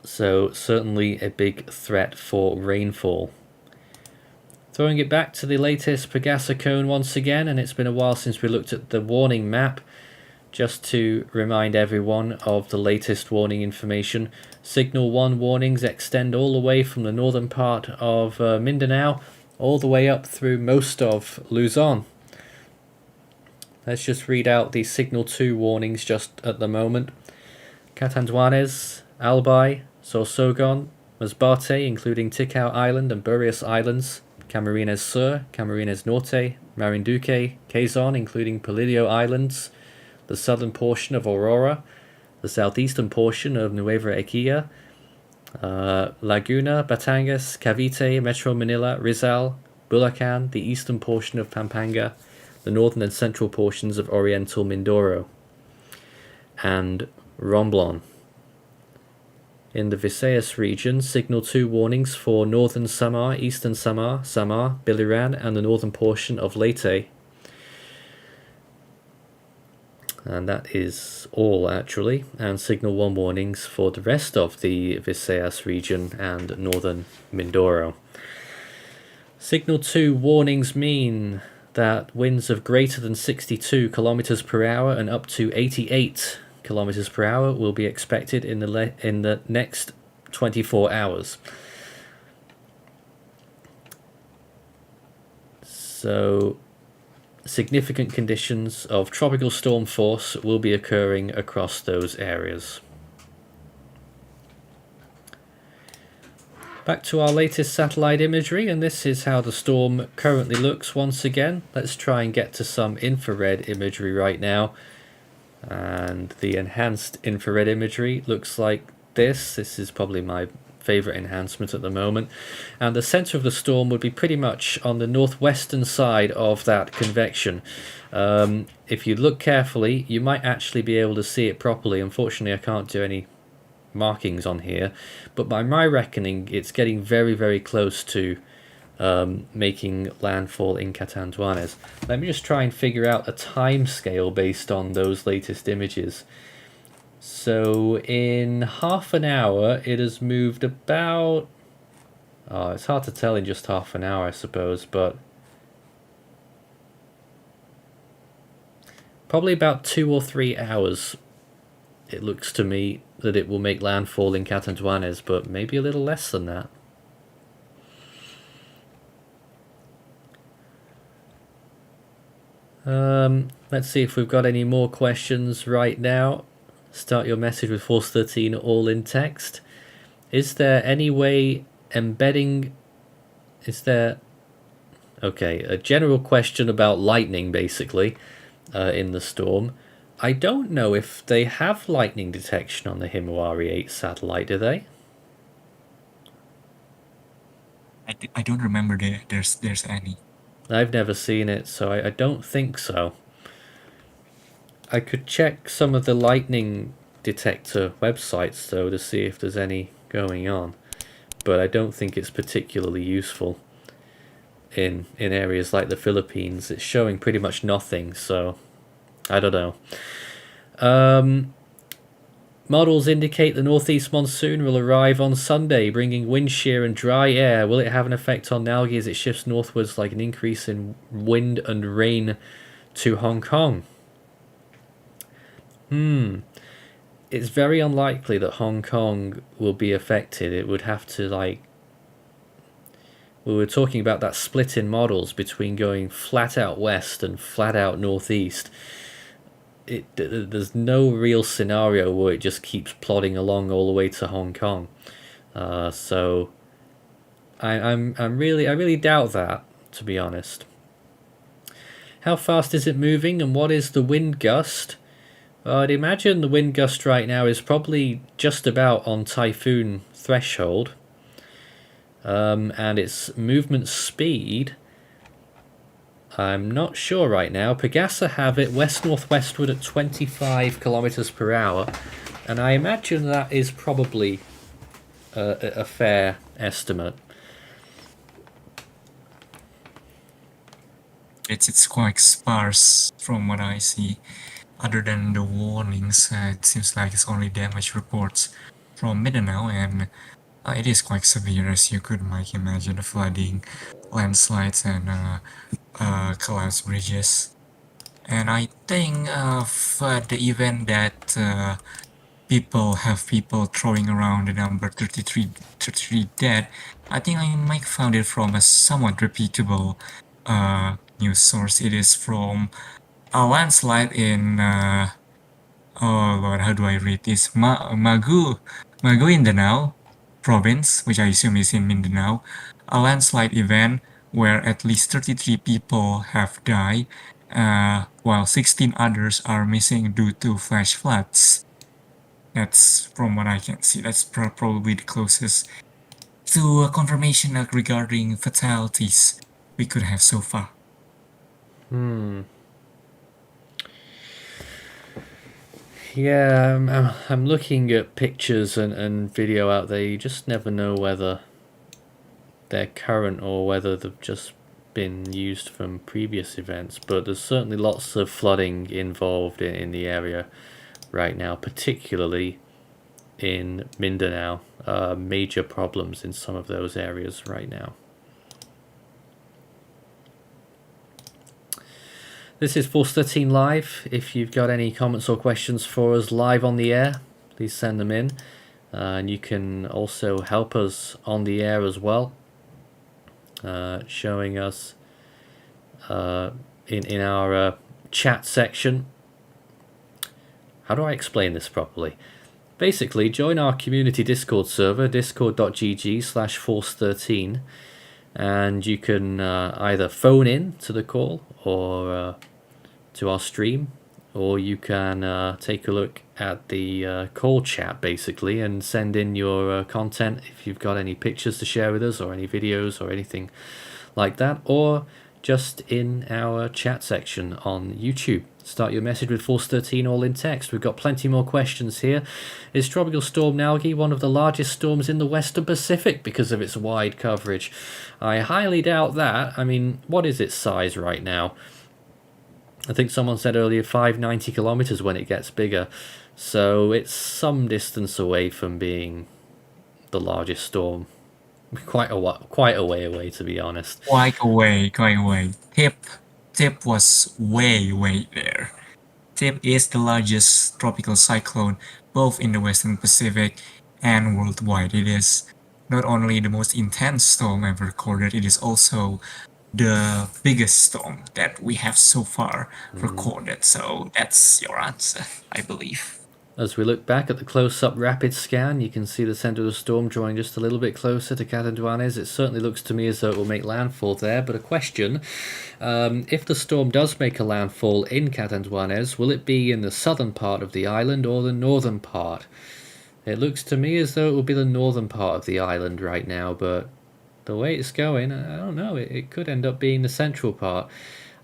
So certainly a big threat for rainfall. Throwing it back to the latest Pegasa cone once again, and it's been a while since we looked at the warning map. Just to remind everyone of the latest warning information, Signal 1 warnings extend all the way from the northern part of Mindanao all the way up through most of Luzon. Let's just read out the Signal 2 warnings just at the moment. Catanduanes, Albay, Sorsogon, Masbate, including Ticao Island and Burias Islands, Camarines Sur, Camarines Norte, Marinduque, Quezon, including Palidio Islands, the southern portion of Aurora, the southeastern portion of Nueva Ecija, Laguna, Batangas, Cavite, Metro Manila, Rizal, Bulacan, the eastern portion of Pampanga, the northern and central portions of Oriental Mindoro, and Romblon. In the Visayas region, Signal 2 warnings for northern Samar, eastern Samar, Biliran, and the northern portion of Leyte. And that is all actually, and Signal 1 warnings for the rest of the Visayas region and northern Mindoro. Signal 2 warnings mean that winds of greater than 62 kilometers per hour and up to 88 kilometers per hour will be expected in the next 24 hours. So significant conditions of tropical storm force will be occurring across those areas. Back to our latest satellite imagery, and this is how the storm currently looks once again. Let's try and get to some infrared imagery right now. And the enhanced infrared imagery looks like this. This is probably my favorite enhancement at the moment, and the center of the storm would be pretty much on the northwestern side of that convection. If you look carefully, you might actually be able to see it properly. Unfortunately, I can't do any markings on here, but by my reckoning, it's getting very, very close to making landfall in Catanduanes. Let me just try and figure out a time scale based on those latest images. So in half an hour, it has moved about... Oh, it's hard to tell in just half an hour, I suppose, but... probably about 2 or 3 hours, it looks to me, that it will make landfall in Catanduanes, but maybe a little less than that. Let's see if we've got any more questions right now. Start your message with Force 13 all in text. Is there any way embedding... Okay, a general question about lightning, basically, in the storm. I don't know if they have lightning detection on the Himawari 8 satellite, do they? I don't remember there's any. I've never seen it, so I don't think so. I could check some of the lightning detector websites though to see if there's any going on, but I don't think it's particularly useful in areas like the Philippines. It's showing pretty much nothing, so I don't know. Models indicate the northeast monsoon will arrive on Sunday, bringing wind shear and dry air. Will it have an effect on Nalgae as it shifts northwards, like an increase in wind and rain to Hong Kong? It's very unlikely that Hong Kong will be affected. It would have to, like, we were talking about that split in models between going flat out west and flat out northeast. There's no real scenario where it just keeps plodding along all the way to Hong Kong. So I really doubt that, to be honest. How fast is it moving, and what is the wind gust? I'd imagine the wind gust right now is probably just about on typhoon threshold. And its movement speed, I'm not sure right now. Pegasa have it west-northwestward at 25 kilometers per hour, and I imagine that is probably a fair estimate. It's quite sparse from what I see. Other than the warnings, it seems like it's only damage reports from Mindanao, and it is quite severe, as you could might imagine, flooding, landslides, and collapsed bridges. And I think for the event that people throwing around the number 33 dead, I think I might found it from a somewhat reputable news source. It is from a landslide in oh Lord, how do I read this? Maguindanao province, which I assume is in Mindanao, a landslide event where at least 33 people have died, while 16 others are missing due to flash floods. That's from what I can see. That's probably the closest to a confirmation regarding fatalities we could have so far. Yeah, I'm looking at pictures and video out there. You just never know whether they're current or whether they've just been used from previous events. But there's certainly lots of flooding involved in the area right now, particularly in Mindanao. Major problems in some of those areas right now. This is Force 13 Live. If you've got any comments or questions for us live on the air, please send them in. And you can also help us on the air as well, showing us in our chat section. How do I explain this properly? Basically, join our community Discord server, discord.gg/force13, and you can either phone in to the call or to our stream, or you can take a look at the call chat basically and send in your content if you've got any pictures to share with us or any videos or anything like that, or just in our chat section on YouTube. Start your message with Force 13 all in text. We've got plenty more questions here. Is Tropical Storm Nalgae one of the largest storms in the Western Pacific because of its wide coverage? I highly doubt that. I mean, what is its size right now? I think someone said earlier 590 kilometers when it gets bigger. So it's some distance away from being the largest storm. Quite a way away, to be honest. Quite away. Tip was way there. Tip is the largest tropical cyclone both in the Western Pacific and worldwide. It is not only the most intense storm ever recorded, it is also the biggest storm that we have so far recorded. So that's your answer, I believe. As we look back at the close-up rapid scan, you can see the center of the storm drawing just a little bit closer to Catanduanes. It certainly looks to me as though it will make landfall there, but a question, if the storm does make a landfall in Catanduanes, will it be in the southern part of the island or the northern part? It looks to me as though it will be the northern part of the island right now, but the way it's going, I don't know. It could end up being the central part.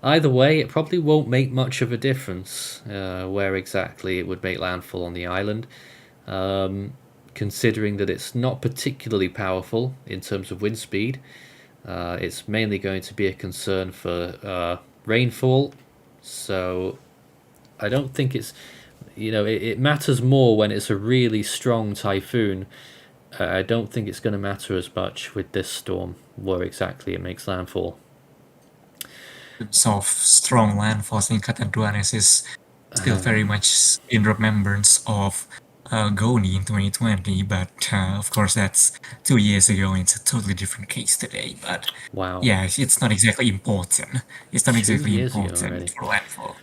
Either way, it probably won't make much of a difference where exactly it would make landfall on the island, considering that it's not particularly powerful in terms of wind speed. It's mainly going to be a concern for rainfall, so I don't think it's, it matters more when it's a really strong typhoon. I don't think it's going to matter as much with this storm where exactly it makes landfall. Of strong landfalls in Catanduanes is still very much in remembrance of Goni in 2020, but of course that's 2 years ago and it's a totally different case today. But Wow. yeah, it's not exactly important. It's not 2 exactly years ago important already. for landfall.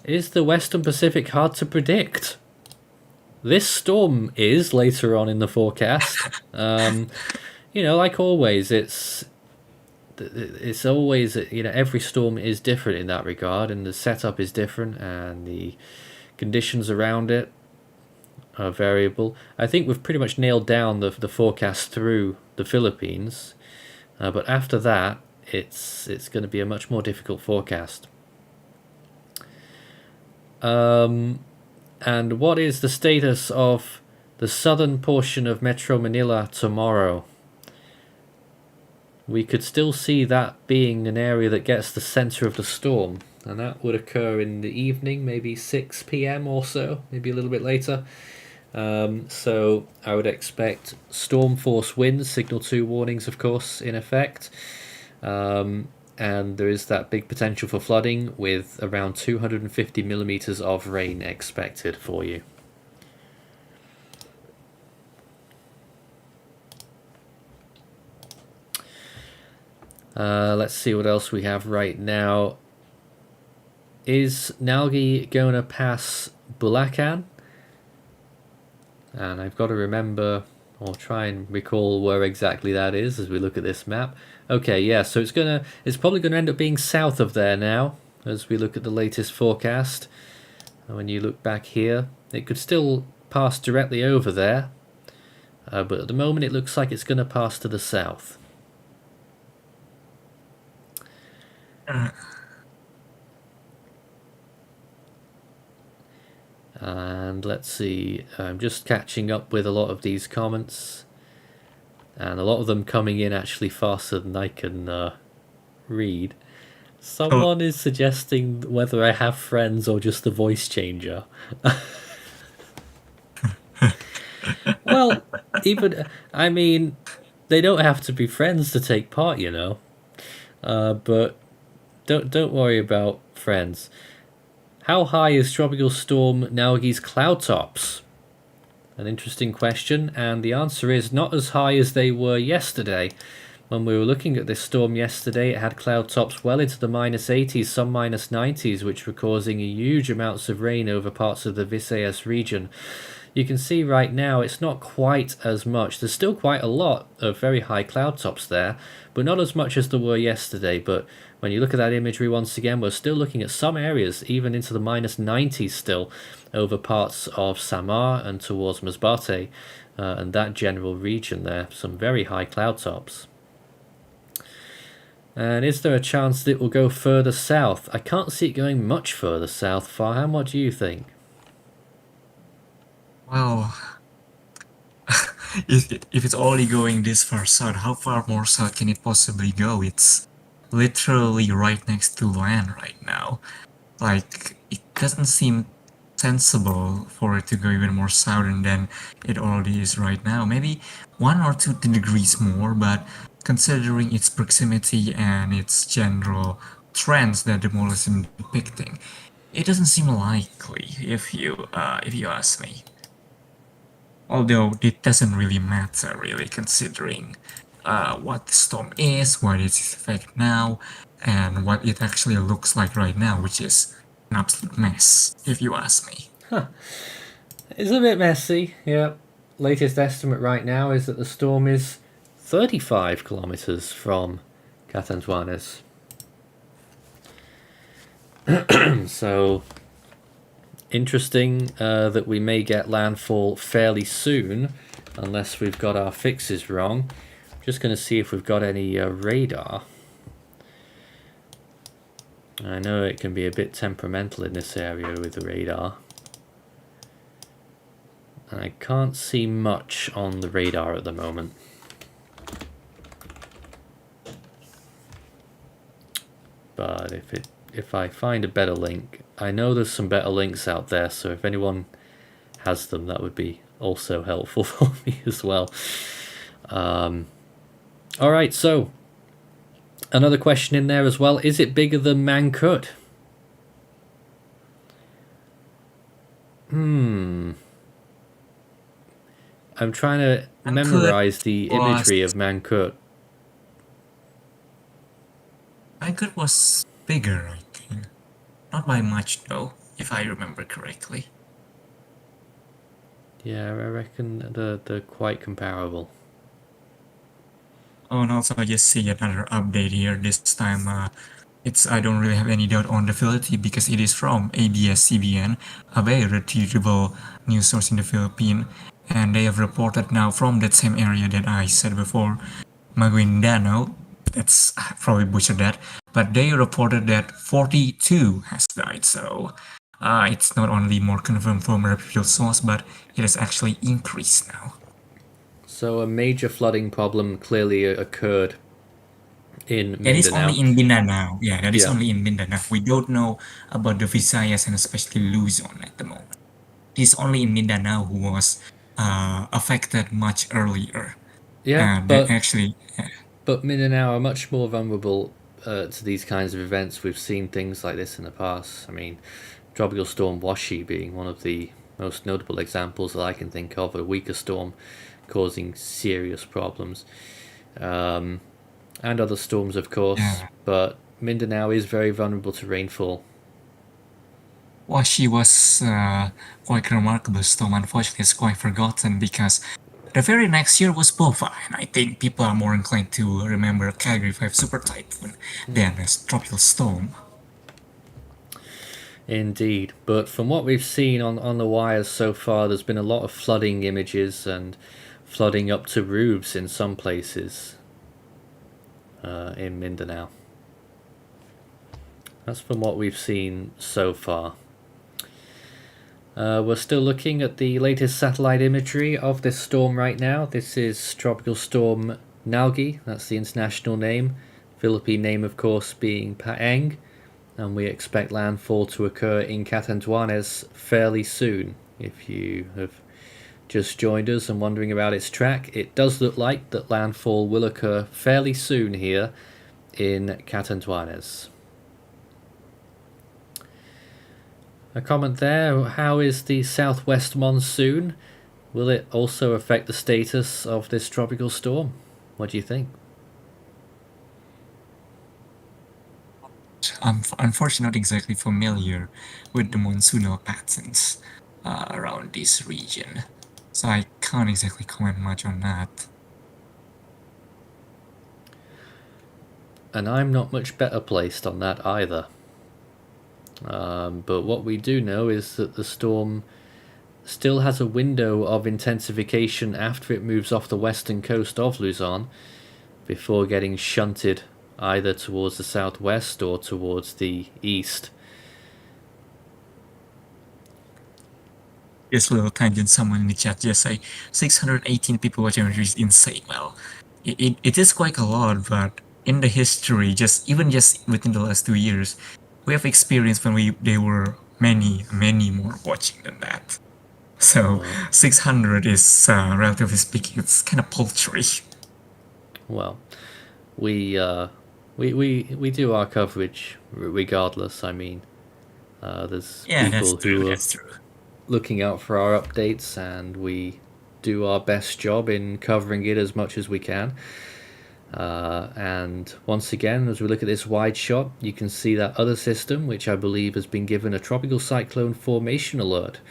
Is the Western Pacific hard to predict? This storm is later on in the forecast. Like always, it's always, every storm is different in that regard, and the setup is different, and the conditions around it are variable. I think we've pretty much nailed down the forecast through the Philippines, but after that, it's going to be a much more difficult forecast. And what is the status of the southern portion of Metro Manila tomorrow? We could still see that being an area that gets the center of the storm, and that would occur in the evening, maybe 6 p.m. or so, maybe a little bit later. So I would expect storm force winds, signal 2 warnings, of course, in effect. And there is that big potential for flooding with around 250 millimeters of rain expected for you. Let's see what else we have right now. Is Nalgae going to pass Bulacan? And I've got to remember or try and recall where exactly that is as we look at this map. Okay, yeah, so it's probably going to end up being south of there now as we look at the latest forecast. And when you look back here, it could still pass directly over there, but at the moment it looks like it's going to pass to the south. And let's see, I'm just catching up with a lot of these comments, and a lot of them coming in actually faster than I can read. Someone is suggesting whether I have friends or just the voice changer. Well, they don't have to be friends to take part, but don't worry about friends. How high is Tropical Storm Nalgae's cloud tops? An interesting question, and the answer is not as high as they were yesterday. When we were looking at this storm yesterday, it had cloud tops well into the -80s, some -90s, which were causing huge amounts of rain over parts of the Visayas region. You can see right now it's not quite as much. There's still quite a lot of very high cloud tops there, but not as much as there were yesterday. But when you look at that imagery once again, we're still looking at some areas, even into the -90s still, over parts of Samar and towards Masbate and that general region there. Some very high cloud tops. And is there a chance that it will go further south? I can't see it going much further south, Farham. What do you think? Well, if it's only going this far south, how far more south can it possibly go? It's literally right next to land right now. Like, it doesn't seem sensible for it to go even more southern than it already is right now. Maybe 1 or 2 degrees more, but considering its proximity and its general trends that the model is depicting, it doesn't seem likely if you ask me. Although it doesn't really matter, really, considering what the storm is, what its effect now, and what it actually looks like right now, which is an absolute mess, if you ask me. It's a bit messy, yeah. Latest estimate right now is that the storm is 35 kilometers from Catanduanes. So interesting that we may get landfall fairly soon, unless we've got our fixes wrong. Just going to see if we've got any radar. I know it can be a bit temperamental in this area with the radar. I can't see much on the radar at the moment. But if I find a better link, I know there's some better links out there, so if anyone has them, that would be also helpful for me as well. Alright, so another question in there as well. Is it bigger than Mankut? I'm trying to memorize the imagery of Mankut. Mankut was bigger, I think. Not by much though, if I remember correctly. Yeah, I reckon they're quite comparable. Oh, and also I just see another update here. This time, I don't really have any doubt on the validity because it is from ABS-CBN, a very reputable news source in the Philippines, and they have reported now from that same area that I said before, Maguindano. That's I probably butchered that, but they reported that 42 has died. So it's not only more confirmed from a reputable source, but it has actually increased now. So a major flooding problem clearly occurred in Mindanao. That is only in Mindanao. Yeah, that is Yeah. only in Mindanao. We don't know about the Visayas and especially Luzon at the moment. It is only in Mindanao who was affected much earlier. Yeah, That actually. but Mindanao are much more vulnerable to these kinds of events. We've seen things like this in the past. I mean, Tropical Storm Washi being one of the most notable examples that I can think of, a weaker storm causing serious problems. And other storms, of course, Yeah. but Mindanao is very vulnerable to rainfall. Washi was quite a remarkable storm. Unfortunately, it's quite forgotten because the very next year was Bova, and I think people are more inclined to remember Category 5 Super Typhoon than a tropical storm. Indeed, but from what we've seen on the wires so far, there's been a lot of flooding images and flooding up to roofs in some places in Mindanao. That's from what we've seen so far. We're still looking at the latest satellite imagery of this storm right now. This is Tropical Storm Nalgae, that's the international name. Philippine name, of course, being PaengPH. And we expect landfall to occur in Catanduanes fairly soon. If you have just joined us and wondering about its track, it does look like that landfall will occur fairly soon here in Catanduanes. A comment there, how is the southwest monsoon? Will it also affect the status of this tropical storm? What do you think? I'm unfortunately not exactly familiar with the monsoonal patterns around this region, so I can't exactly comment much on that. And I'm not much better placed on that either. But what we do know is that the storm still has a window of intensification after it moves off the western coast of Luzon before getting shunted either towards the southwest or towards the east. Just a little tangent, someone in the chat just say 618 people watching is insane. Well, it is quite a lot, but in the history, just within the last 2 years, we have experienced when there were many more watching than that. So 600 is, relatively speaking, it's kind of paltry. Well, we do our coverage regardless. I mean, there's people who are looking out for our updates, and we do our best job in covering it as much as we can. And once again, as we look at this wide shot, you can see that other system, which I believe has been given a tropical cyclone formation alert,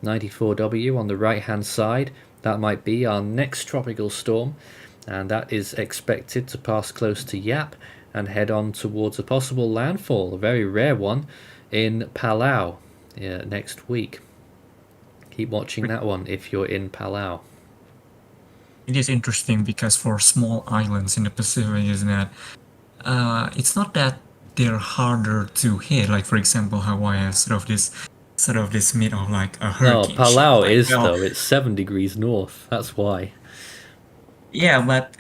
94W on the right hand side. That might be our next tropical storm, and that is expected to pass close to Yap and head on towards a possible landfall, a very rare one, in Palau next week. Keep watching that one if you're in Palau. it is interesting because for small islands in the Pacific is that it's not that they're harder to hit. Like for example, Hawaii has sort of this myth of like a No, hurricane shield. Palau Like is well, though. It's 7 degrees north. That's why. yeah, but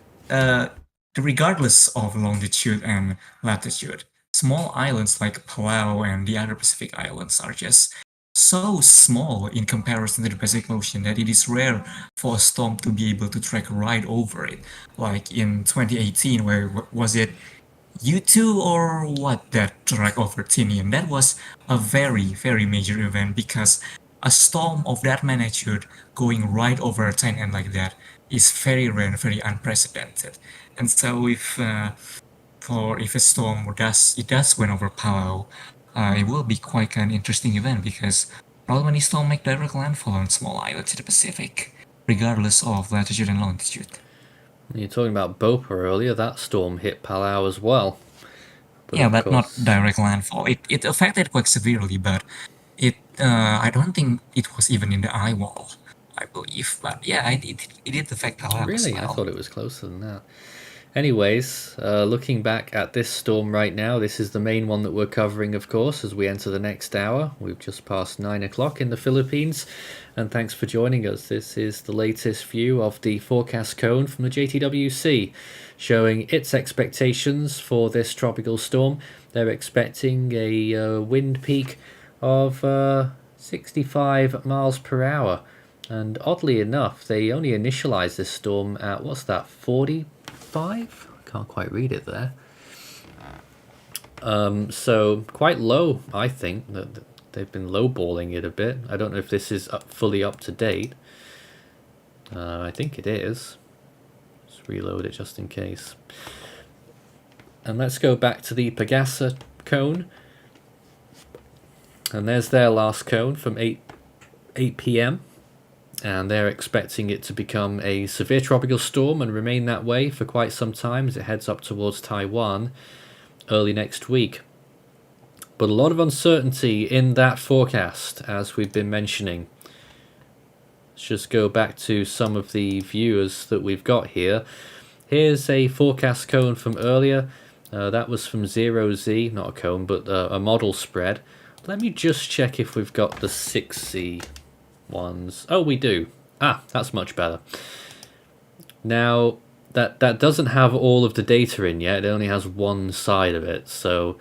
regardless of longitude and latitude, small islands like Palau and the other Pacific islands are just so small in comparison to the Pacific Ocean that it is rare for a storm to be able to track right over it. Like in 2018, where was it U2 or what that track over Tinian? That was a very, very major event because a storm of that magnitude going right over Tinian like that is very rare and very unprecedented. And so if a storm does went over Palau, it will be quite an interesting event because not many storms make direct landfall on small islands in the Pacific, regardless of latitude and longitude. You're talking about Bopa earlier. That storm hit Palau as well. But Yeah, of but not course, direct landfall. It affected quite severely, but I don't think it was even in the eye wall, I believe. But yeah, it did affect Palau as really, I well. thought it was closer than that. Anyways, looking back at this storm right now, this is the main one that we're covering, of course, as we enter the next hour. We've just passed 9 o'clock in the Philippines, and thanks for joining us. This is the latest view of the forecast cone from the JTWC, showing its expectations for this tropical storm. They're expecting a wind peak of 65 miles per hour. And oddly enough, they only initialized this storm at, what's that, 45? Can't quite read it there. So quite low, I think. That they've been lowballing it a bit. I don't know if this is fully up to date. I think it is. Let's reload it just in case. And let's go back to the Pagasa cone. And there's their last cone from 8 p.m. And they're expecting it to become a severe tropical storm and remain that way for quite some time as it heads up towards Taiwan early next week. But a lot of uncertainty in that forecast, as we've been mentioning. Let's just go back to some of the viewers that we've got here. Here's a forecast cone from earlier. That was from 0Z, not a cone, but a model spread. Let me just check if we've got the 6Z ones. Oh, we do. That's much better. Now, that doesn't have all of the data in yet. It only has one side of it. So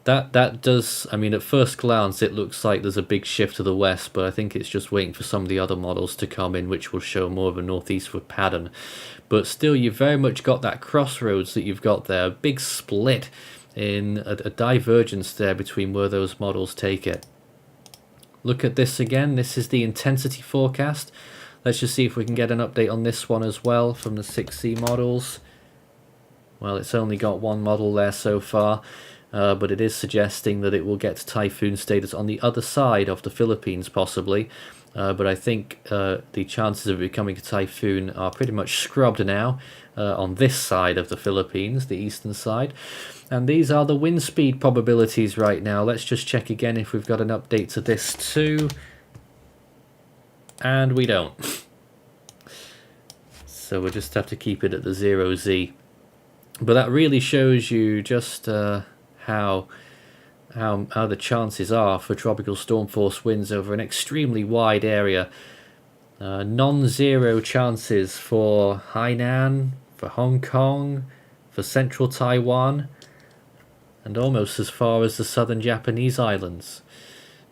that does, I mean, at first glance, it looks like there's a big shift to the west, but I think it's just waiting for some of the other models to come in, which will show more of a northeastward pattern. But still, you've very much got that crossroads that you've got there, a big split in a divergence there between where those models take it. Look at this again. This is the intensity forecast. Let's just see if we can get an update on this one as well from the 6C models. Well, it's only got one model there so far, but it is suggesting that it will get to typhoon status on the other side of the Philippines possibly. But I think the chances of it becoming a typhoon are pretty much scrubbed now on this side of the Philippines, the eastern side. And these are the wind speed probabilities right now. Let's just check again if we've got an update to this too. And we don't. So we'll just have to keep it at the 0Z. But that really shows you just how the chances are for tropical storm force winds over an extremely wide area. Non-zero chances for Hainan, for Hong Kong, for central Taiwan, and almost as far as the southern Japanese islands.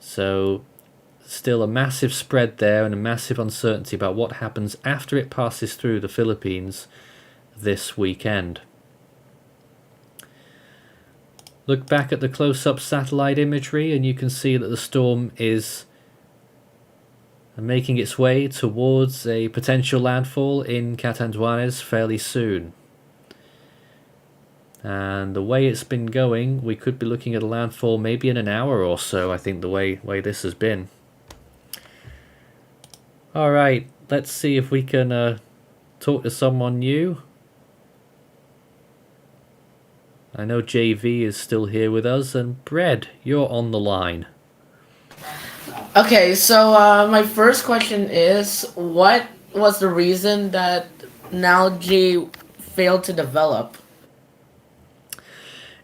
So still a massive spread there and a massive uncertainty about what happens after it passes through the Philippines this weekend. Look back at the close-up satellite imagery and you can see that the storm is making its way towards a potential landfall in Catanduanes fairly soon. And the way it's been going, we could be looking at a landfall maybe in an hour or so, I think, the way this has been. Alright, let's see if we can talk to someone new. I know JV is still here with us, and Bread, you're on the line. Okay, so my first question is, what was the reason that Nalgae failed to develop?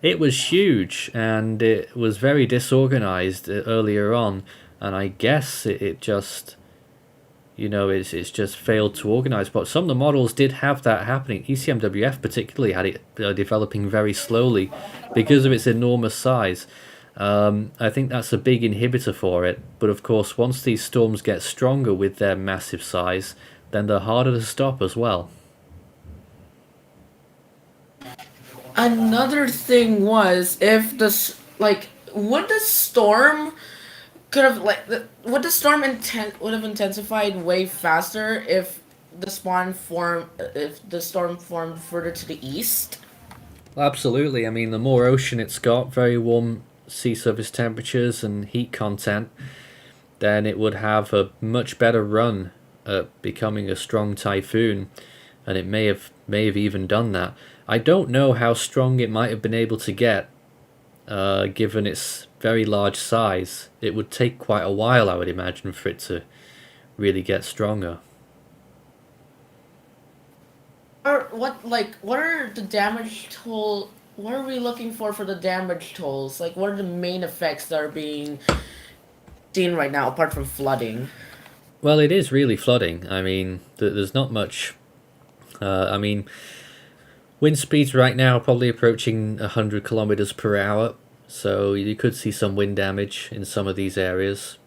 It was huge and it was very disorganized earlier on, and I guess it just, it's just failed to organize. But some of the models did have that happening. ECMWF particularly had it developing very slowly because of its enormous size. I think that's a big inhibitor for it. But of course, once these storms get stronger with their massive size, then they're harder to stop as well. Another thing was if would the storm could have would the storm would have intensified way faster if the storm formed further to the east? Absolutely. I mean, the more ocean it's got, very warm sea surface temperatures and heat content, then it would have a much better run at becoming a strong typhoon, and it may have even done that. I don't know how strong it might have been able to get, given its very large size. It would take quite a while, I would imagine, for it to really get stronger. Or what are the damage toll? What are we looking for the damage tolls? Like, what are the main effects that are being seen right now, apart from flooding? Well, it is really flooding. I mean, there's not much. I mean, wind speeds right now are probably approaching 100 kilometers per hour, so you could see some wind damage in some of these areas.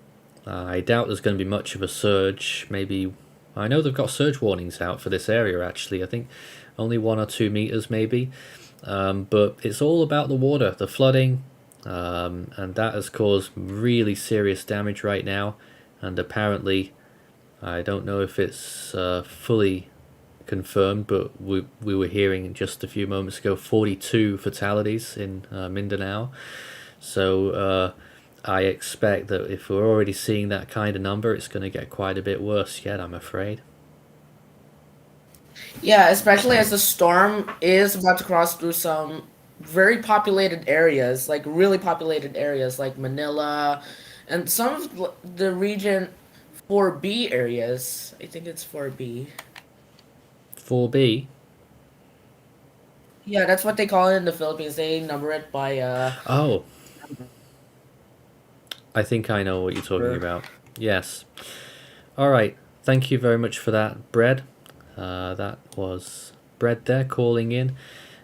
I doubt there's going to be much of a surge. Maybe, I know they've got surge warnings out for this area actually. I think only 1 or 2 meters maybe. But it's all about the water, the flooding, and that has caused really serious damage right now. And apparently, I don't know if it's fully confirmed, but we were hearing just a few moments ago 42 fatalities in Mindanao. So I expect that if we're already seeing that kind of number, it's going to get quite a bit worse yet, I'm afraid. Yeah, especially as the storm is about to cross through some very populated areas, like really populated areas like Manila and some of the region 4B areas. I think it's 4B. 4B? Yeah, that's what they call it in the Philippines. They number it by Oh, I think I know what you're talking about. Yes. All right. Thank you very much for that, Bread. That was Bread there calling in.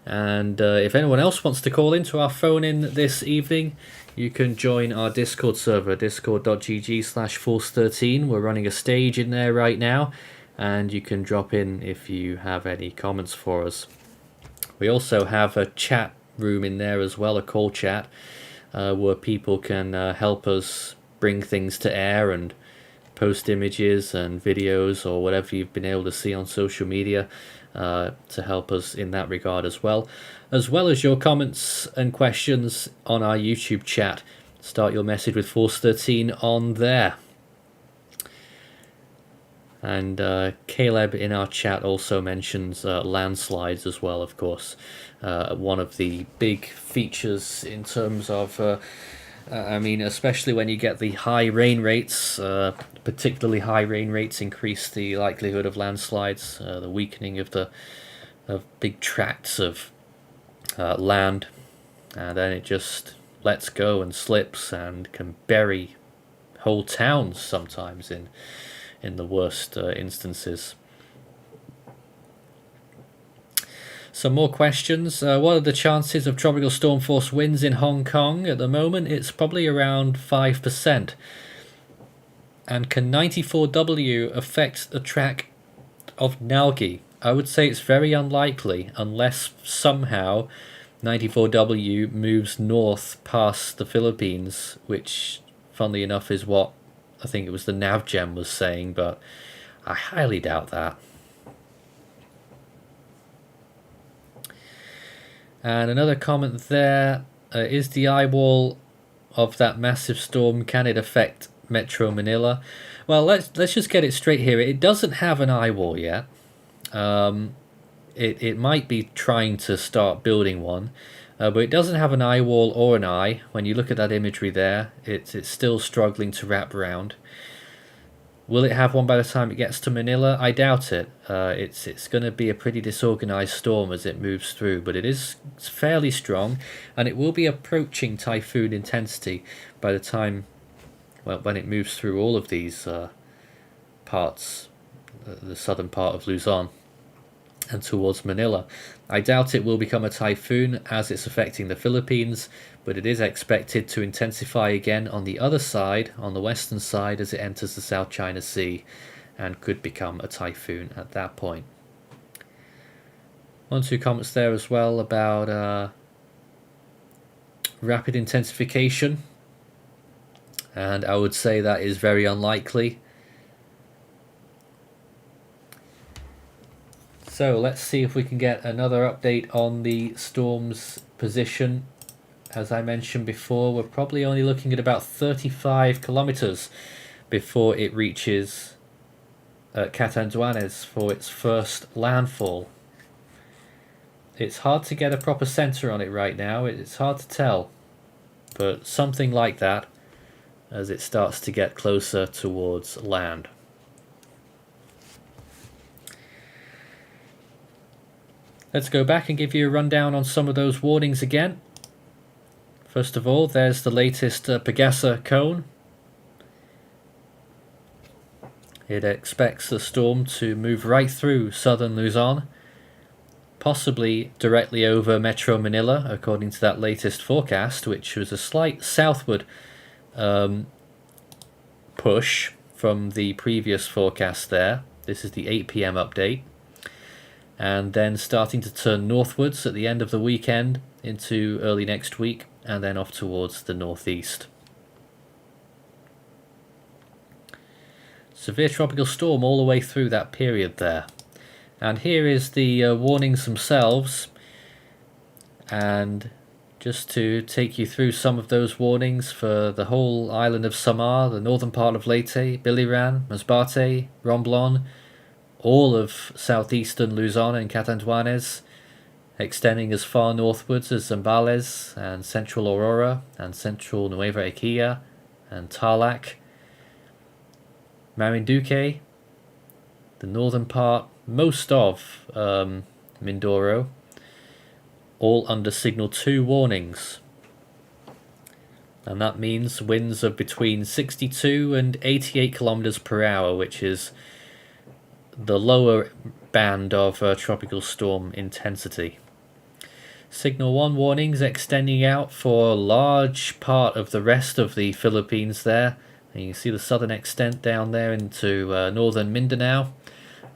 And if anyone else wants to call into our phone in this evening, you can join our Discord server, discord.gg/Force13. We're running a stage in there right now, and you can drop in if you have any comments for us. We also have a chat room in there as well, a call chat, where people can help us bring things to air and post images and videos or whatever you've been able to see on social media to help us in that regard as well as your comments and questions on our YouTube chat. Start your message with Force 13 on there. And Caleb in our chat also mentions landslides as well, of course. One of the big features in terms of I mean, especially when you get the high rain rates, particularly high rain rates increase the likelihood of landslides, the weakening of big tracts of land, and then it just lets go and slips and can bury whole towns sometimes in the worst instances. Some more questions. What are the chances of tropical storm force winds in Hong Kong? At the moment, it's probably around 5%. And can 94W affect the track of Nalgae? I would say it's very unlikely, unless somehow 94W moves north past the Philippines, which, funnily enough, is what I think it was the NavGem was saying, but I highly doubt that. And another comment there, is the eye wall of that massive storm, can it affect Metro Manila? Well, let's just get it straight here. It doesn't have an eye wall yet. It might be trying to start building one, but it doesn't have an eye wall or an eye. When you look at that imagery there, it's still struggling to wrap around. Will it have one by the time it gets to Manila? I doubt it. It's going to be a pretty disorganized storm as it moves through, but it is fairly strong, and it will be approaching typhoon intensity by the time, well, when it moves through all of these parts, the southern part of Luzon and towards Manila. I doubt it will become a typhoon as it's affecting the Philippines, but it is expected to intensify again on the other side, on the western side, as it enters the South China Sea, and could become a typhoon at that point. One or two comments there as well about rapid intensification, and I would say that is very unlikely. So let's see if we can get another update on the storm's position. As I mentioned before, we're probably only looking at about 35 kilometers before it reaches Catanduanes for its first landfall. It's hard to get a proper center on it right now. It's hard to tell, but something like that as it starts to get closer towards land. Let's go back and give you a rundown on some of those warnings again. First of all, there's the latest Pagasa cone. It expects the storm to move right through southern Luzon, possibly directly over Metro Manila, according to that latest forecast, which was a slight southward push from the previous forecast there. This is the 8 p.m. update. And then starting to turn northwards at the end of the weekend into early next week, and then off towards the northeast. Severe tropical storm all the way through that period there. And here is the warnings themselves, and just to take you through some of those warnings for the whole island of Samar, the northern part of Leyte, Biliran, Masbate, Romblon, all of southeastern Luzon and Catanduanes, extending as far northwards as Zambales and central Aurora and central Nueva Ecija and Tarlac, Marinduque, the northern part, most of Mindoro, all under signal 2 warnings. And that means winds of between 62 and 88 kilometers per hour, which is the lower band of tropical storm intensity. Signal 1 warnings extending out for a large part of the rest of the Philippines there. And you can see the southern extent down there into northern Mindanao,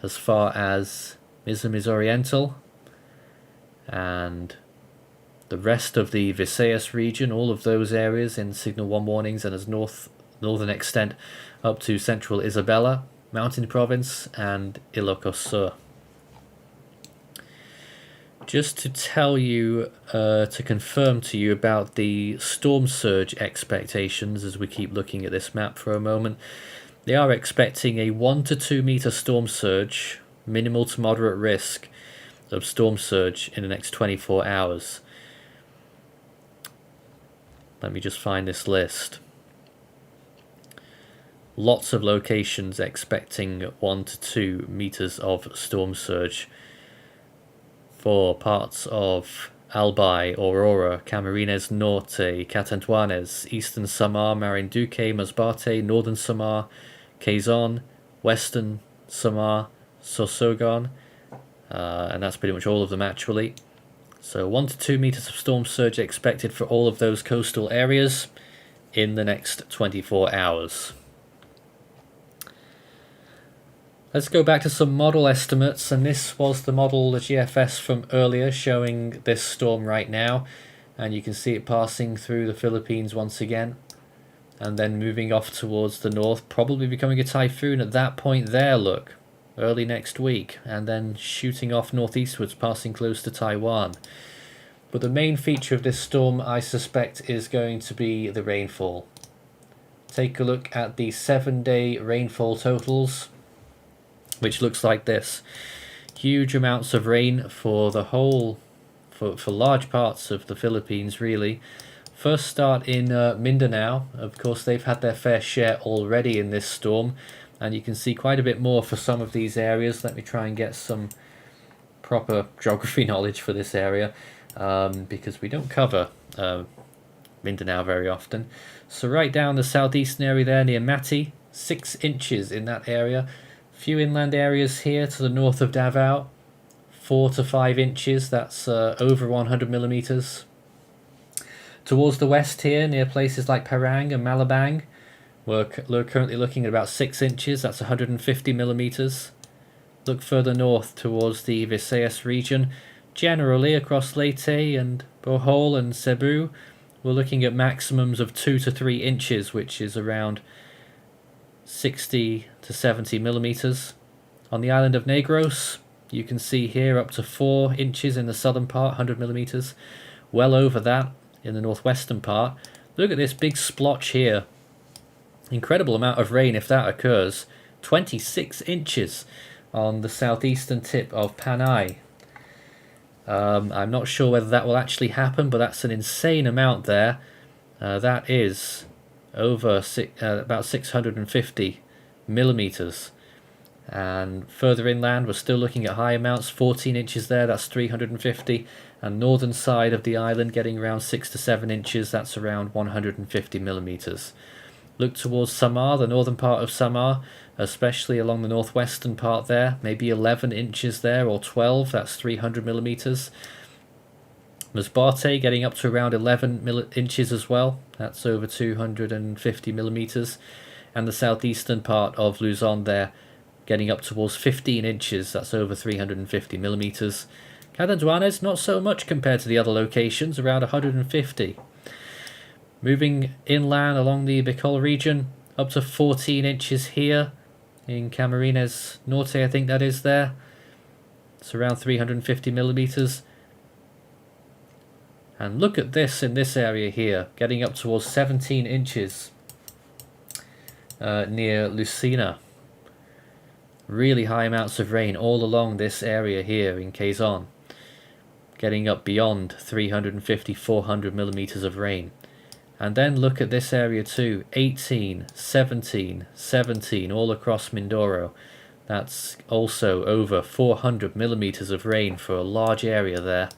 as far as Misamis Oriental, and the rest of the Visayas region, all of those areas in Signal 1 warnings, and as northern extent up to central Isabela, Mountain Province, and Ilocos Sur. Just to tell you, to confirm to you about the storm surge expectations as we keep looking at this map for a moment, they are expecting a 1 to 2 meter storm surge, minimal to moderate risk of storm surge in the next 24 hours. Let me just find this list. Lots of locations expecting 1 to 2 meters of storm surge for parts of Albay, Aurora, Camarines Norte, Catanduanes, Eastern Samar, Marinduque, Masbate, Northern Samar, Quezon, Western Samar, Sorsogon, and that's pretty much all of them actually. So 1 to 2 meters of storm surge expected for all of those coastal areas in the next 24 hours. Let's go back to some model estimates, and this was the model, the GFS from earlier, showing this storm right now, and you can see it passing through the Philippines once again, and then moving off towards the north, probably becoming a typhoon at that point there, look, early next week, and then shooting off northeastwards, passing close to Taiwan. But the main feature of this storm, I suspect, is going to be the rainfall. Take a look at the 7-day rainfall totals, which looks like this. Huge amounts of rain for the whole, for large parts of the Philippines really. First start in Mindanao. Of course they've had their fair share already in this storm. and you can see quite a bit more for some of these areas. Let me try and get some proper geography knowledge for this area, because we don't cover Mindanao very often. So right down the southeastern area there near Mati, 6 inches in that area. Few inland areas here to the north of Davao, 4 to 5 inches, that's over 100 millimeters. Towards the west here, near places like Parang and Malabang, we're currently looking at about 6 inches, that's 150 millimeters. Look further north towards the Visayas region, generally across Leyte and Bohol and Cebu, we're looking at maximums of 2 to 3 inches, which is around 60 to 70 millimeters. On the island of Negros, you can see here up to 4 inches in the southern part, 100 millimeters. Well over that in the northwestern part. Look at this big splotch here. Incredible amount of rain if that occurs. 26 inches on the southeastern tip of Panay. I'm not sure whether that will actually happen, but that's an insane amount there. That is over about 650 millimeters. And further inland, we're still looking at high amounts, 14 inches there, that's 350. And northern side of the island getting around 6 to 7 inches, that's around 150 millimeters. Look towards Samar, the northern part of Samar, especially along the northwestern part there, maybe 11 inches there or 12, that's 300 millimeters. Masbate getting up to around 11 inches as well, that's over 250 millimeters. And the southeastern part of Luzon there getting up towards 15 inches, that's over 350 millimeters. Catanduanes, not so much compared to the other locations, around 150. Moving inland along the Bicol region, up to 14 inches here in Camarines Norte, I think that is there. It's around 350 millimeters. And look at this in this area here, getting up towards 17 inches near Lucena. Really high amounts of rain all along this area here in Quezon, getting up beyond 350, 400 millimeters of rain. And then look at this area too, 18, 17, 17, all across Mindoro. That's also over 400 millimeters of rain for a large area there.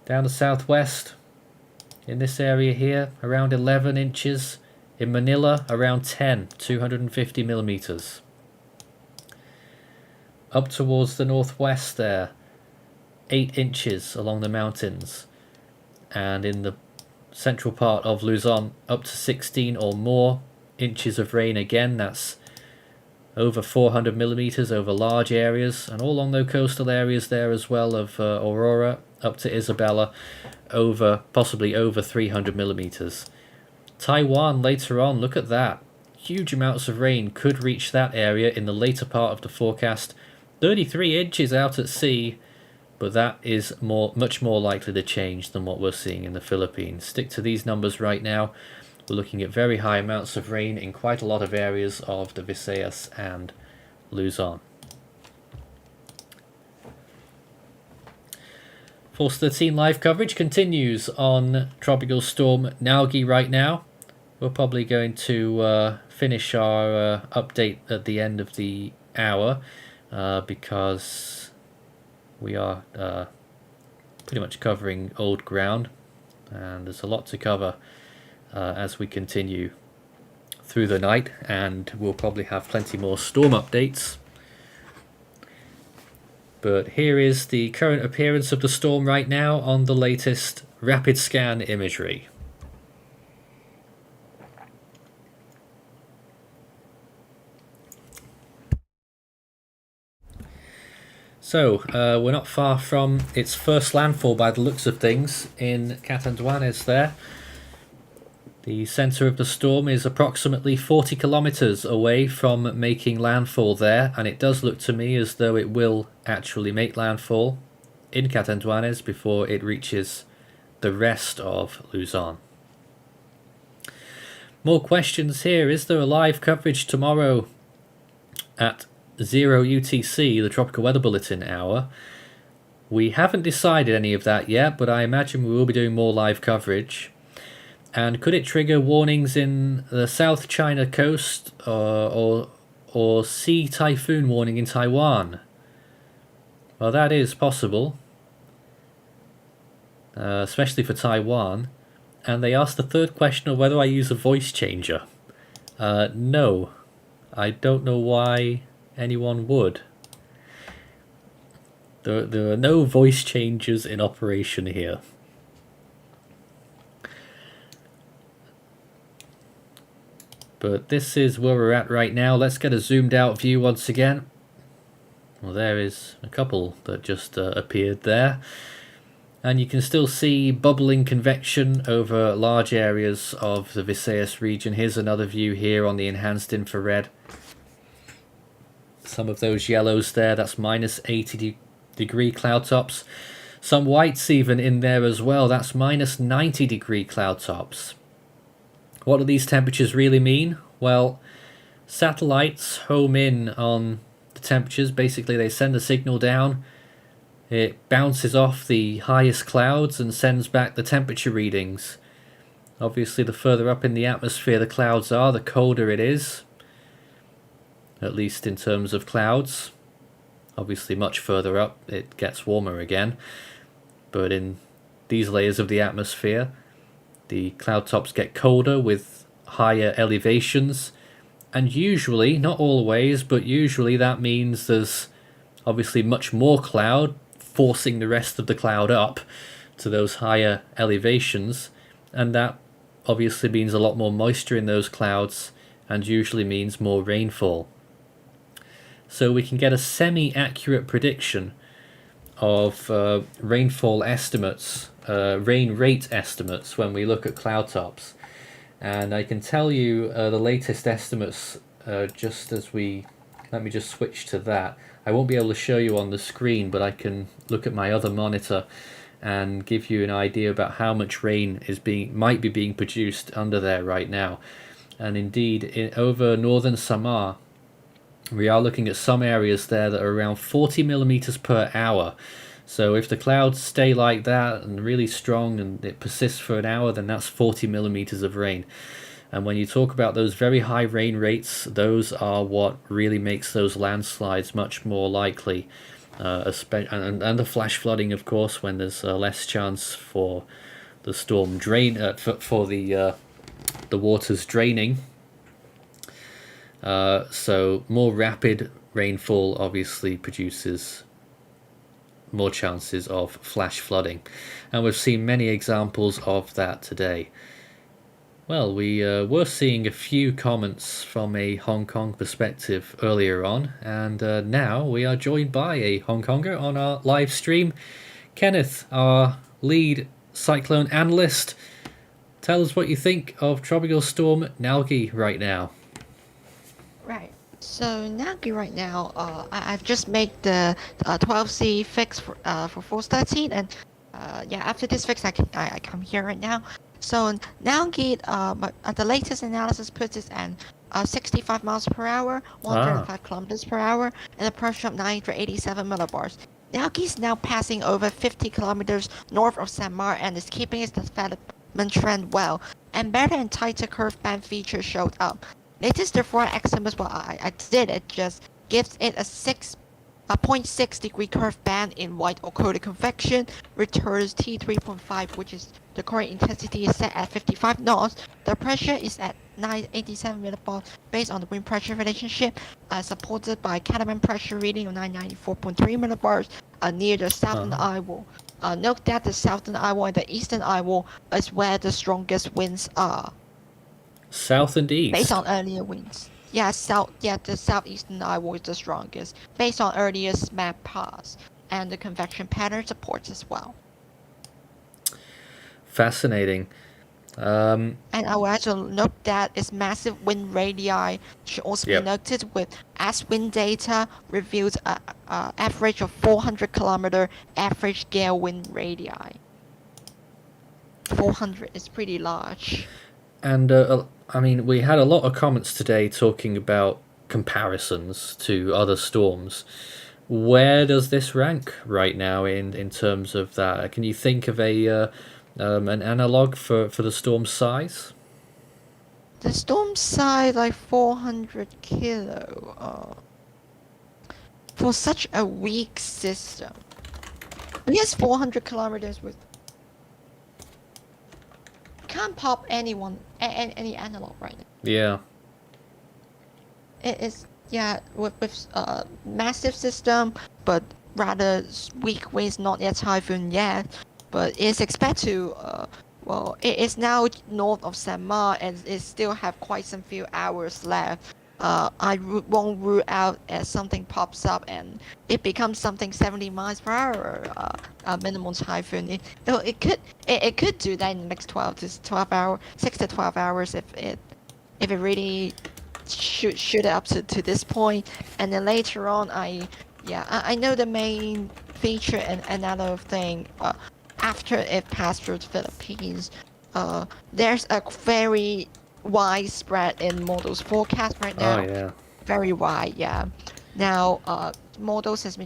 Down the southwest, in this area here, around 11 inches. In Manila, around 10, 250 millimeters. Up towards the northwest there, 8 inches along the mountains. And in the central part of Luzon, up to 16 or more inches of rain again. That's over 400 millimeters over large areas, and all along the coastal areas there as well of Aurora up to Isabela, possibly over 300 millimeters. Taiwan later on, look at that. Huge amounts of rain could reach that area in the later part of the forecast. 33 inches out at sea, but that is much more likely to change than what we're seeing in the Philippines. Stick to these numbers right now. We're looking at very high amounts of rain in quite a lot of areas of the Visayas and Luzon. Force 13 live coverage continues on Tropical Storm Nalgae right now. We're probably going to finish our update at the end of the hour because we are pretty much covering old ground, and there's a lot to cover as we continue through the night, and we'll probably have plenty more storm updates. But here is the current appearance of the storm right now on the latest rapid scan imagery. So, we're not far from its first landfall by the looks of things in Catanduanes there. The centre of the storm is approximately 40 kilometres away from making landfall there, and it does look to me as though it will actually make landfall in Catanduanes before it reaches the rest of Luzon. More questions here. Is there a live coverage tomorrow at 0 UTC, the Tropical Weather Bulletin hour? We haven't decided any of that yet, but I imagine we will be doing more live coverage. And could it trigger warnings in the South China coast or or sea typhoon warning in Taiwan? Well, that is possible, especially for Taiwan. And they asked the third question of whether I use a voice changer. No, I don't know why anyone would. There are no voice changers in operation here. But this is where we're at right now. Let's get a zoomed out view once again. Well, there is a couple that just appeared there. And you can still see bubbling convection over large areas of the Visayas region. Here's another view here on the enhanced infrared. Some of those yellows there, that's minus 80-degree cloud tops. Some whites even in there as well, that's minus 90-degree cloud tops. What do these temperatures really mean? Well, satellites home in on the temperatures. Basically, they send a signal down. It bounces off the highest clouds and sends back the temperature readings. Obviously, the further up in the atmosphere the clouds are, the colder it is. At least in terms of clouds. Obviously, much further up, it gets warmer again. But in these layers of the atmosphere, the cloud tops get colder with higher elevations. And usually, not always, but usually that means there's obviously much more cloud forcing the rest of the cloud up to those higher elevations, and that obviously means a lot more moisture in those clouds and usually means more rainfall. So we can get a semi-accurate prediction of rainfall estimates, rain rate estimates when we look at cloud tops. And I can tell you the latest estimates just as we... Let me just switch to that. I won't be able to show you on the screen, but I can look at my other monitor and give you an idea about how much rain might be being produced under there right now. And indeed, over northern Samar, we are looking at some areas there that are around 40 millimeters per hour. So if the clouds stay like that and really strong and it persists for an hour, then that's 40 millimeters of rain. And when you talk about those very high rain rates, those are what really makes those landslides much more likely. And the flash flooding, of course, when there's less chance for the storm for the waters draining. So more rapid rainfall obviously produces more chances of flash flooding. And we've seen many examples of that today. Well, we were seeing a few comments from a Hong Kong perspective earlier on, and now we are joined by a Hong Konger on our live stream. Kenneth, our lead cyclone analyst, tell us what you think of Tropical Storm Nalgae right now. Right. So Nalgae right now, I've just made the 12C fix for Force 13, and yeah, after this fix, I come here right now. So Nalgae, the latest analysis puts it at 65 miles per hour, 105 kilometers per hour, and a pressure of 987 millibars. Nalgae is now passing over 50 kilometers north of Samar and is keeping its development trend well. And better and tighter curve band features showed up. Latest therefore estimates what I did, it just gives it a 0.6 degree curve band in white occulted convection, returns T3.5, which is the current intensity is set at 55 knots. The pressure is at 987 millibars based on the wind pressure relationship, supported by Catanduanes pressure reading of 994.3 millibars near the southern eye wall. Note that the southern eye wall and the eastern eye wall is where the strongest winds are. South and east. Based on earlier winds. Yeah, the southeastern eye wall is the strongest, based on earlier map paths, and the convection pattern supports as well. Fascinating. And I will also note that its massive wind radii should also be noted, with as wind data reveals an average of 400 kilometer average gale wind radii. 400 is pretty large. And I mean, we had a lot of comments today talking about comparisons to other storms. Where does this rank right now in terms of that? Can you think of an analog for the storm size? The storm side like 400 kilo. For such a weak system. Yes, 400 kilometers with. Can't pop anyone, any analog right now. Yeah. It is, yeah, with massive system, but rather weak winds, not yet typhoon yet, but it's expected to, well, it is now north of Samar and it still have quite some few hours left. Won't rule out as something pops up and it becomes something 70 miles per hour, minimum typhoon. It could do that in the next 6 to 12 hours if it really shoot it up to this point, and then later on I know the main feature and another thing after it passed through the Philippines, there's a very widespread in models forecast right now. Oh yeah. Very wide, yeah. Now models has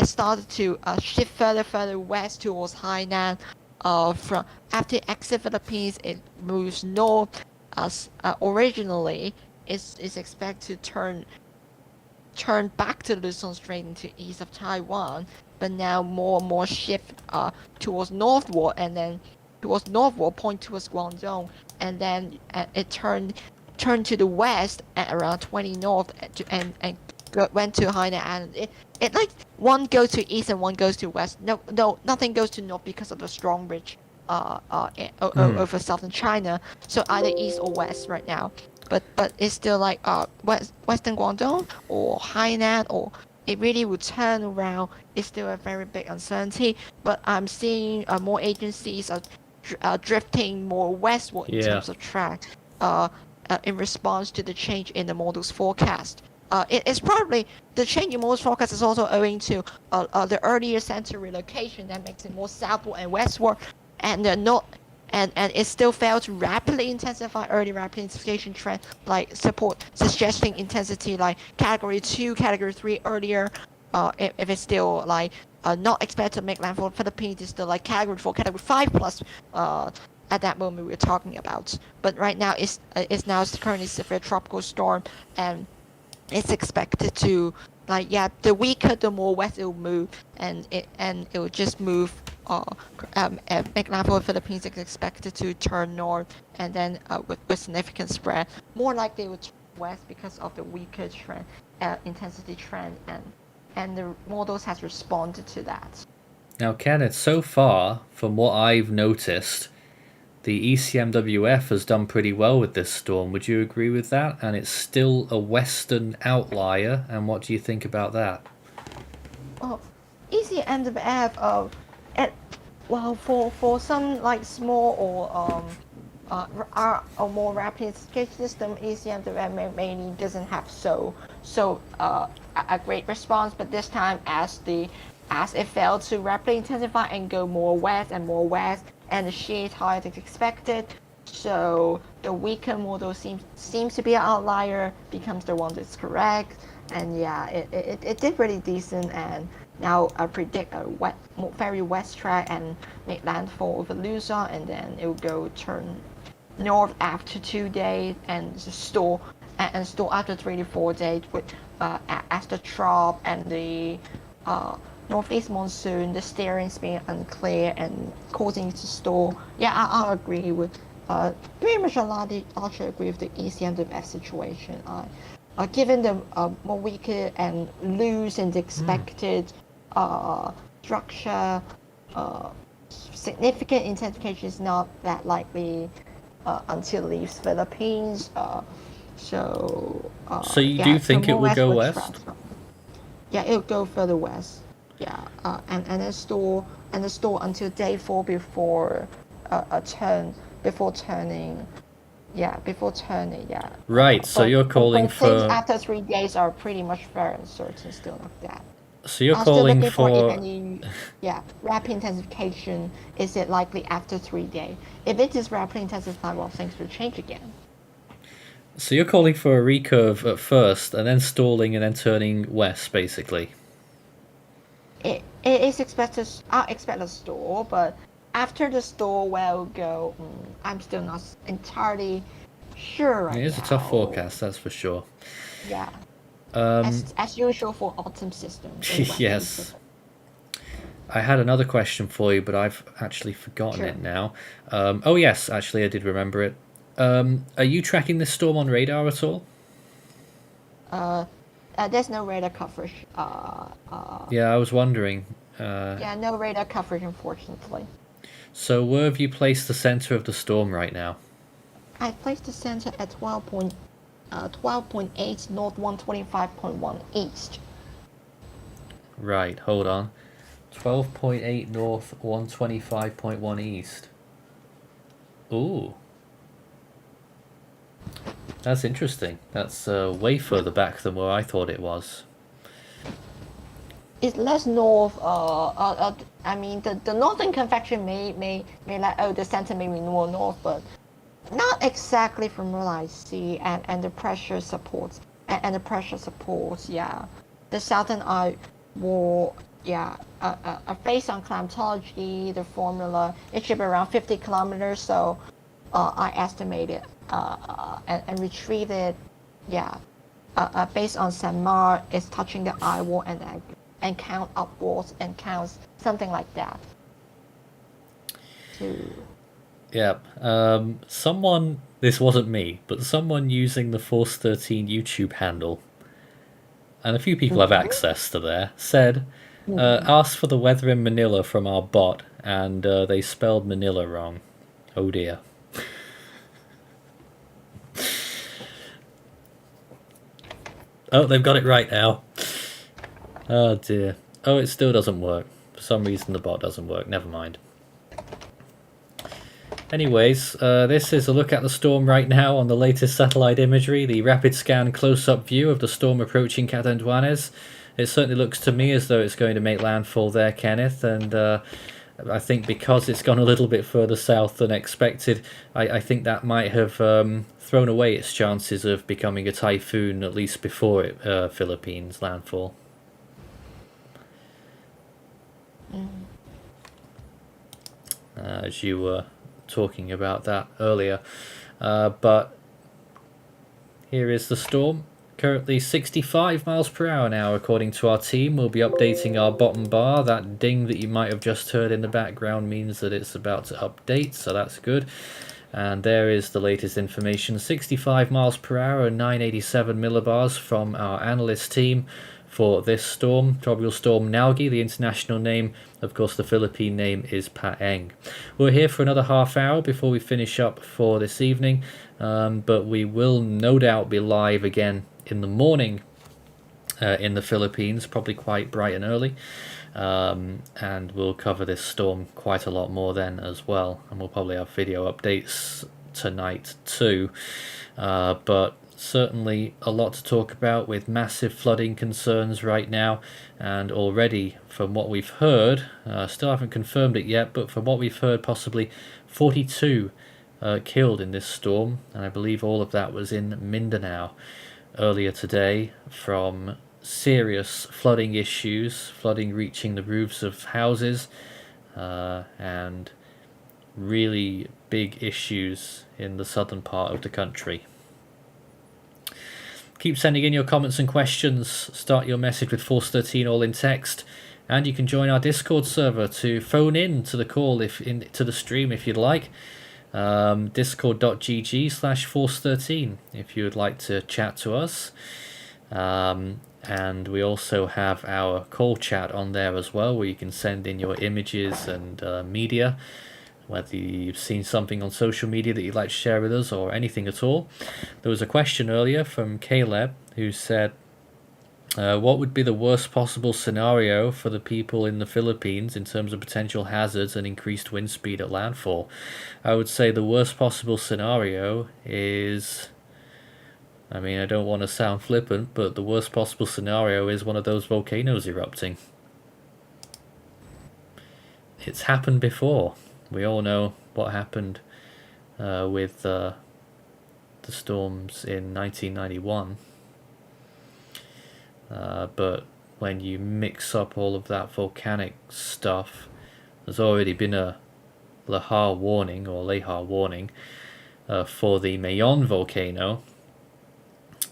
started to shift further west towards Hainan. From after it exit Philippines, it moves north. Originally is expected to turn back to Luzon Strait into east of Taiwan, but now more and more shift towards northward, and then towards northward point towards Guangdong, and then it turned to the west at around 20 north and went to Hainan Island. It like one goes to east and one goes to west. No, nothing goes to north because of the strong ridge over southern China. So either east or west right now. But it's still like western Guangdong or Hainan, or it really will turn around. It's still a very big uncertainty. But I'm seeing more agencies are drifting more westward in terms of track. In response to the change in the model's forecast. It's probably the change in model's forecast is also owing to the earlier center relocation that makes it more southward and westward, and it still failed to rapidly intensify early rapid intensification trend, like suggesting intensity like category 2, category 3 earlier. If it's still like not expected to make landfall in Philippines, it's still like category 4, category 5 plus. At that moment we were talking about, but right now it's now currently severe tropical storm, and it's expected to the weaker the more west it will move, and it will just move. Make landfall in Philippines is expected to turn north, and then with significant spread, more likely would turn west because of the weaker trend, intensity trend, and the models has responded to that. Now, Kenneth, so far from what I've noticed, the ECMWF has done pretty well with this storm. Would you agree with that? And it's still a western outlier. And what do you think about that? Well, ECMWF, for some like small or more rapid escape system, ECMWF mainly doesn't have a great response. But this time, as it failed to rapidly intensify and go more west, and the shear height is expected, so the weaker model seems to be an outlier, becomes the one that's correct, and yeah, it did really decent, and now I predict a very west track and make landfall over Luzon, and then it will go turn north after 2 days and store after 3 to 4 days with as the trough and the northeast monsoon, the steering's being unclear and causing it to store. Yeah, I agree with pretty much largely agree with the ECMWF situation. Given the more weaker and loose and expected structure, significant intensification is not that likely until it leaves Philippines. So you do think it will go west? Yeah, it'll go further west. Yeah, and then store until day 4 before turning. Yeah. Right. So you're calling for things after 3 days are pretty much very uncertain still like that. So you're calling for if any, rapid intensification. Is it likely after 3 days? If it is rapid intensified, well, things will change again. So you're calling for a recurve at first, and then stalling, and then turning west, basically. It is expected. I expect a stall, but after the stall, where it will go, I'm still not entirely sure right It is a now. tough forecast, that's for sure. Yeah, Um, as usual for autumn systems. In West yes. Pacific. I had another question for you, but I've actually forgotten Sure. it now. Oh yes, actually I did remember it. Are you tracking this storm on radar at all? There's no radar coverage. Yeah, I was wondering. Yeah, no radar coverage, unfortunately. So where have you placed the center of the storm right now? I placed the center at 12.8 north, 125.1 east. Right, hold on. 12.8 north, 125.1 east. Ooh. That's interesting. That's way further back than where I thought it was. It's less north. I mean, the northern convection may like, oh, the center may be more north, but not exactly from what I see. And the pressure supports, and the pressure supports. Yeah, the southern eye will. Yeah, based on climatology, the formula, it should be around 50 kilometers. So, I estimated and retrieved it. Yeah, based on Samar, it's touching the eye wall and count upwards and counts something like that. Yep. Someone, this wasn't me, but someone using the Force 13 YouTube handle, and a few people have access to there, said, ask for the weather in Manila from our bot, and they spelled Manila wrong. Oh dear. Oh, they've got it right now. Oh dear. Oh, it still doesn't work. For some reason the bot doesn't work. Never mind. Anyways, this is a look at the storm right now on the latest satellite imagery, the rapid scan close-up view of the storm approaching Catanduanes. It certainly looks to me as though it's going to make landfall there, Kenneth, and I think because it's gone a little bit further south than expected, I think that might have thrown away its chances of becoming a typhoon, at least before it Philippines landfall. As you were talking about that earlier, but here is the storm. Currently 65 miles per hour now, according to our team. We'll be updating our bottom bar. That ding that you might have just heard in the background means that it's about to update, so that's good. And there is the latest information. 65 miles per hour and 987 millibars from our analyst team for this storm, Tropical Storm Nalgae. The international name, of course, the Philippine name is PaengPH. We're here for another half hour before we finish up for this evening, but we will no doubt be live again in the morning in the Philippines, probably quite bright and early, and we'll cover this storm quite a lot more then as well, and we'll probably have video updates tonight too, but certainly a lot to talk about with massive flooding concerns right now, and already from what we've heard, still haven't confirmed it yet, but from what we've heard, possibly 42 killed in this storm, and I believe all of that was in Mindanao earlier today from serious flooding issues, flooding reaching the roofs of houses, and really big issues in the southern part of the country. Keep sending in your comments and questions. Start your message with Force 13 all in text, and you can join our Discord server to phone in to the call to the stream if you'd like. Discord.gg/Force13 if you would like to chat to us. And we also have our call chat on there as well, where you can send in your images and media, whether you've seen something on social media that you'd like to share with us or anything at all. There was a question earlier from Caleb who said, what would be the worst possible scenario for the people in the Philippines in terms of potential hazards and increased wind speed at landfall? I would say the worst possible scenario is, I mean, I don't want to sound flippant, but the worst possible scenario is one of those volcanoes erupting. It's happened before. We all know what happened with the storms in 1991. But when you mix up all of that volcanic stuff, there's already been a lahar warning, for the Mayon volcano,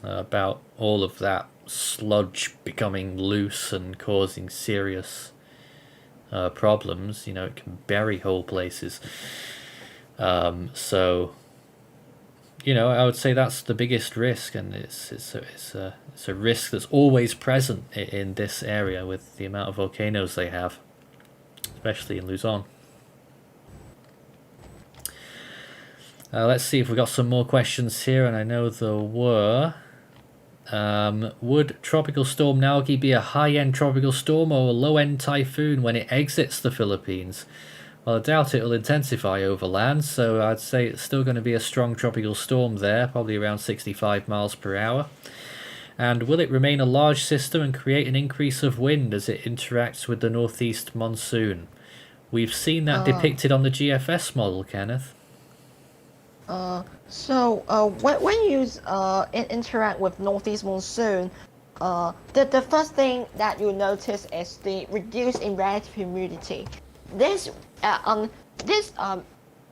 about all of that sludge becoming loose and causing serious problems. It can bury whole places. So I would say that's the biggest risk, and it's a risk that's always present in this area with the amount of volcanoes they have, especially in Luzon. Let's see if we got some more questions here, and I know there were. Would Tropical Storm Nalgae be a high-end tropical storm or a low-end typhoon when it exits the Philippines? Well, I doubt it will intensify over land, so I'd say it's still going to be a strong tropical storm there, probably around 65 miles per hour. And will it remain a large system and create an increase of wind as it interacts with the northeast monsoon? We've seen that depicted on the GFS model, Kenneth. When you interact with northeast monsoon, the first thing that you notice is the reduce in relative humidity. I'll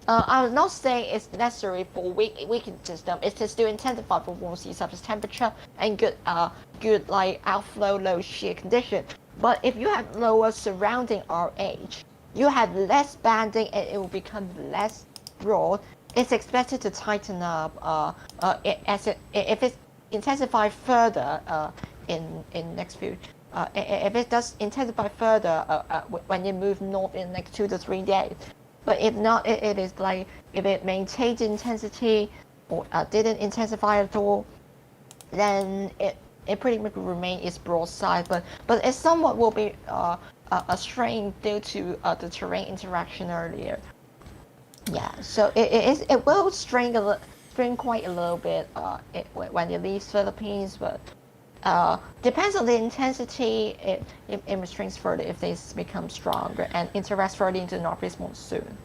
not say it's necessary for weakened system. It's just to intensify for warm sea surface temperature and good outflow low shear condition. But if you have lower surrounding RH, you have less banding and it will become less broad. It's expected to tighten up if it intensifies further in next few. If it does intensify further when you move north in like 2 to 3 days. But if not, it is like if it maintains intensity or didn't intensify at all, then it pretty much will remain its broadside. But it somewhat will be a strain due to the terrain interaction earlier. Yeah, so it will strain quite a little bit when it leaves Philippines, but depends on the intensity. It restrains further if they become stronger and interacts further into the northeast monsoon.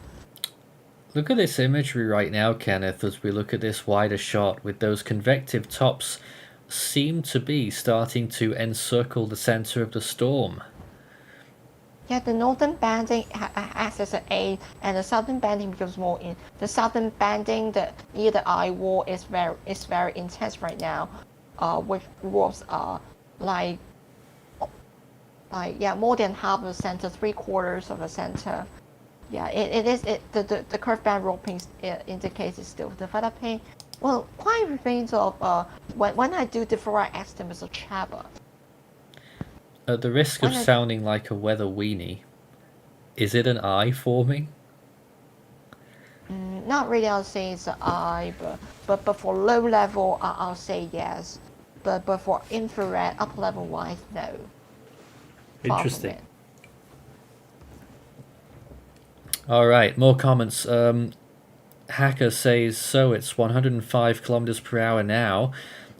Look at this imagery right now, Kenneth, as we look at this wider shot with those convective tops seem to be starting to encircle the center of the storm. Yeah, the northern banding acts as an aid, and the southern banding becomes more in. The southern banding, near the eye wall, is very intense right now, which was more than half of the center, 3/4 of the center. Yeah, the curved band roping indicates it's still developing. Well, quite remains of when I do different estimates of Chaba. At the risk of sounding like a weather weenie, is it an eye forming? Not really, I'll say it's an eye, but for low level, I'll say yes. But for infrared, upper level wise, no. Interesting. All right, more comments. Hacker says, so it's 105 kilometers per hour now.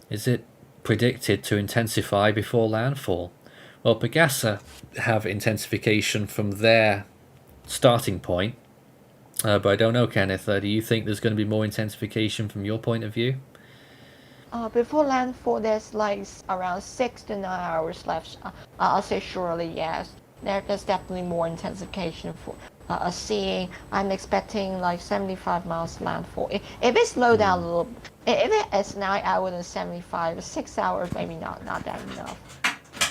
Is it predicted to intensify before landfall? Well, Pegasa have intensification from their starting point, but I don't know, Kenneth. Do you think there's going to be more intensification from your point of view? Before landfall, there's like around 6 to 9 hours left. I'll say surely yes. There's definitely more intensification for seeing. I'm expecting like 75 miles landfall. If it slow down a little, if it is 9 hours and 75, 6 hours maybe not that enough.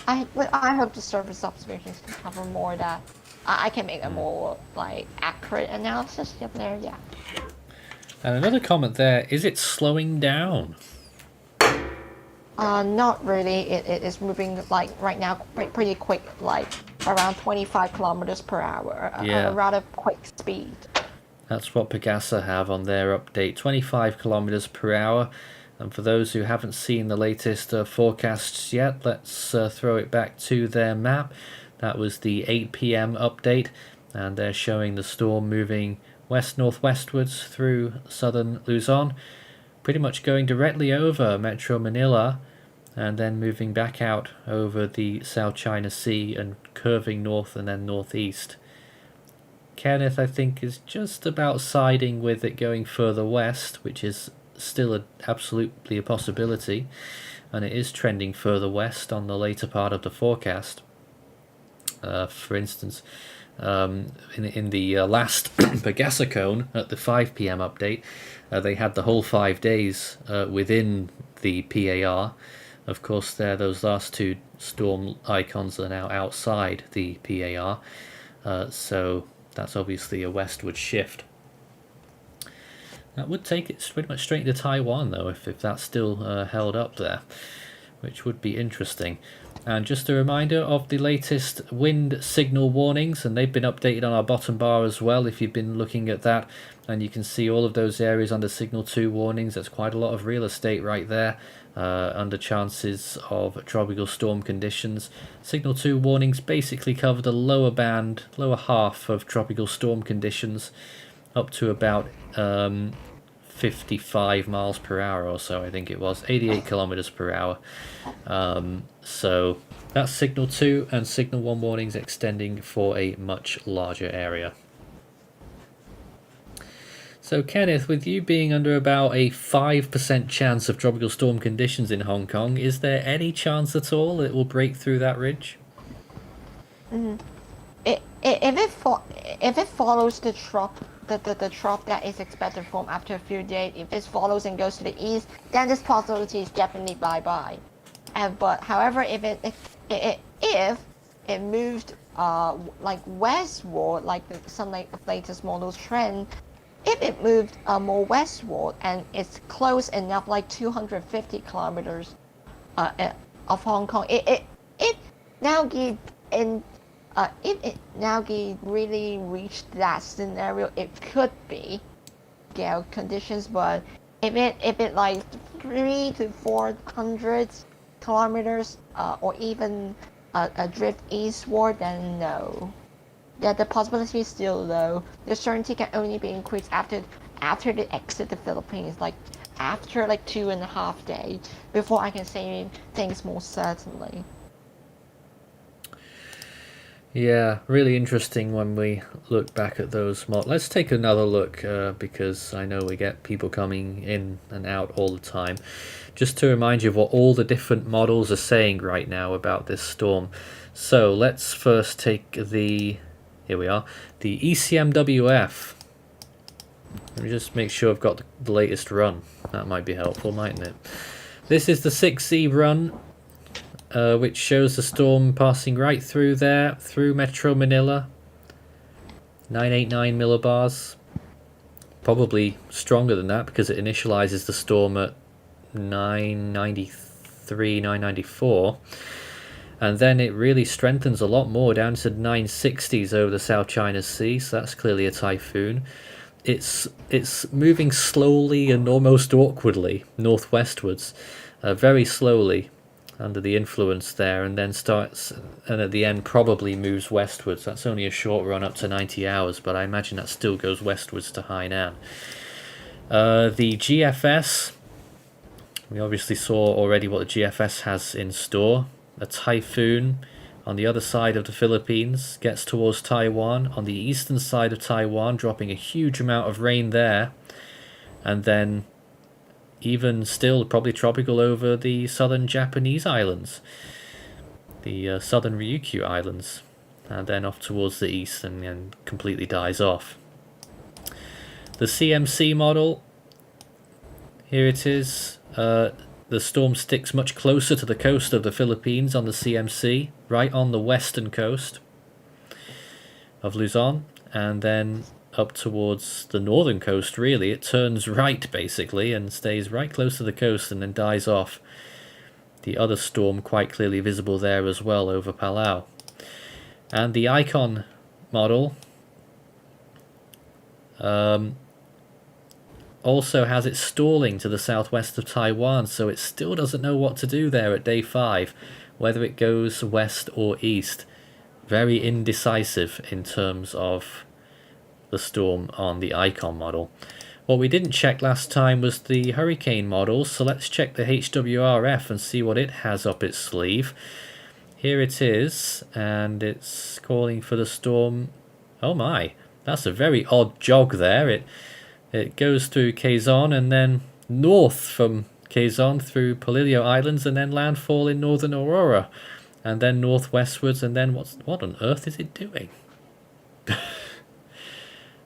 I hope the surface observations can cover more that I can make a more like accurate analysis up there. Yeah. And another comment there: is it slowing down? Not really. It is moving like right now pretty quick, like around 25 kilometers per hour. Yeah. A rather quick speed. That's what Pegasa have on their update: 25 kilometers per hour. And for those who haven't seen the latest forecasts yet, let's throw it back to their map. That was the 8 p.m. update, and they're showing the storm moving west-northwestwards through southern Luzon, pretty much going directly over Metro Manila, and then moving back out over the South China Sea and curving north and then northeast. Kenneth, I think, is just about siding with it going further west, which is still absolutely a possibility, and it is trending further west on the later part of the forecast. For instance, in the last Pegasa cone at the 5 p.m. update, They had the whole 5 days within the PAR. Of course, those last two storm icons are now outside the PAR, so that's obviously a westward shift. That would take it pretty much straight into Taiwan, though, if that's still held up there, which would be interesting. And just a reminder of the latest wind signal warnings, and they've been updated on our bottom bar as well if you've been looking at that, and you can see all of those areas under signal 2 warnings. That's quite a lot of real estate right there under chances of tropical storm conditions. Signal 2 warnings basically cover the lower band, lower half of tropical storm conditions up to about 55 miles per hour or so, I think it was, 88 kilometers per hour. So that's signal 2 and signal 1 warnings extending for a much larger area. So Kenneth, with you being under about a 5% chance of tropical storm conditions in Hong Kong, is there any chance at all it will break through that ridge? If it follows the trough, the trough that is expected from after a few days, if it follows and goes to the east, then this possibility is definitely bye-bye. But however, if it moved like westward, like some latest models trend, if it moved more westward and it's close enough, like 250 kilometers of Hong Kong, if Nalgae really reached that scenario, it could be gale conditions. But if it like 300 to 400 kilometers or even a drift eastward, then no. Yeah, the possibility is still low. The certainty can only be increased after they exit the Philippines, like after like 2.5 days, before I can say things more certainly. Yeah, really interesting when we look back at those models. Let's take another look because I know we get people coming in and out all the time. Just to remind you of what all the different models are saying right now about this storm. So let's first take here we are, the ECMWF. Let me just make sure I've got the latest run. That might be helpful, mightn't it? This is the 6C run, which shows the storm passing right through there, through Metro Manila. 989 millibars. Probably stronger than that because it initializes the storm at 993, 994. And then it really strengthens a lot more down to 960s over the South China Sea, so that's clearly a typhoon. It's moving slowly and almost awkwardly northwestwards, very slowly under the influence there, and then starts, and at the end probably moves westwards. That's only a short run up to 90 hours, but I imagine that still goes westwards to Hainan. The GFS, we obviously saw already what the GFS has in store. A typhoon on the other side of the Philippines, gets towards Taiwan, on the eastern side of Taiwan, dropping a huge amount of rain there, and then even still probably tropical over the southern Japanese islands, the southern Ryukyu Islands, and then off towards the east and then completely dies off. The CMC model, here it is. The storm sticks much closer to the coast of the Philippines on the CMC, right on the western coast of Luzon, and then up towards the northern coast. Really, it turns right basically and stays right close to the coast and then dies off. The other storm quite clearly visible there as well over Palau. And the Icon model also has it stalling to the southwest of Taiwan, so it still doesn't know what to do there at day 5, whether it goes west or east. Very indecisive in terms of the storm on the Icon model. What we didn't check last time was the hurricane model, so let's check the HWRF and see what it has up its sleeve. Here it is, and it's calling for the storm. Oh my, that's a very odd jog there. It goes through Quezon and then north from Quezon through Polillo Islands and then landfall in northern Aurora and then northwestwards, and then what on earth is it doing?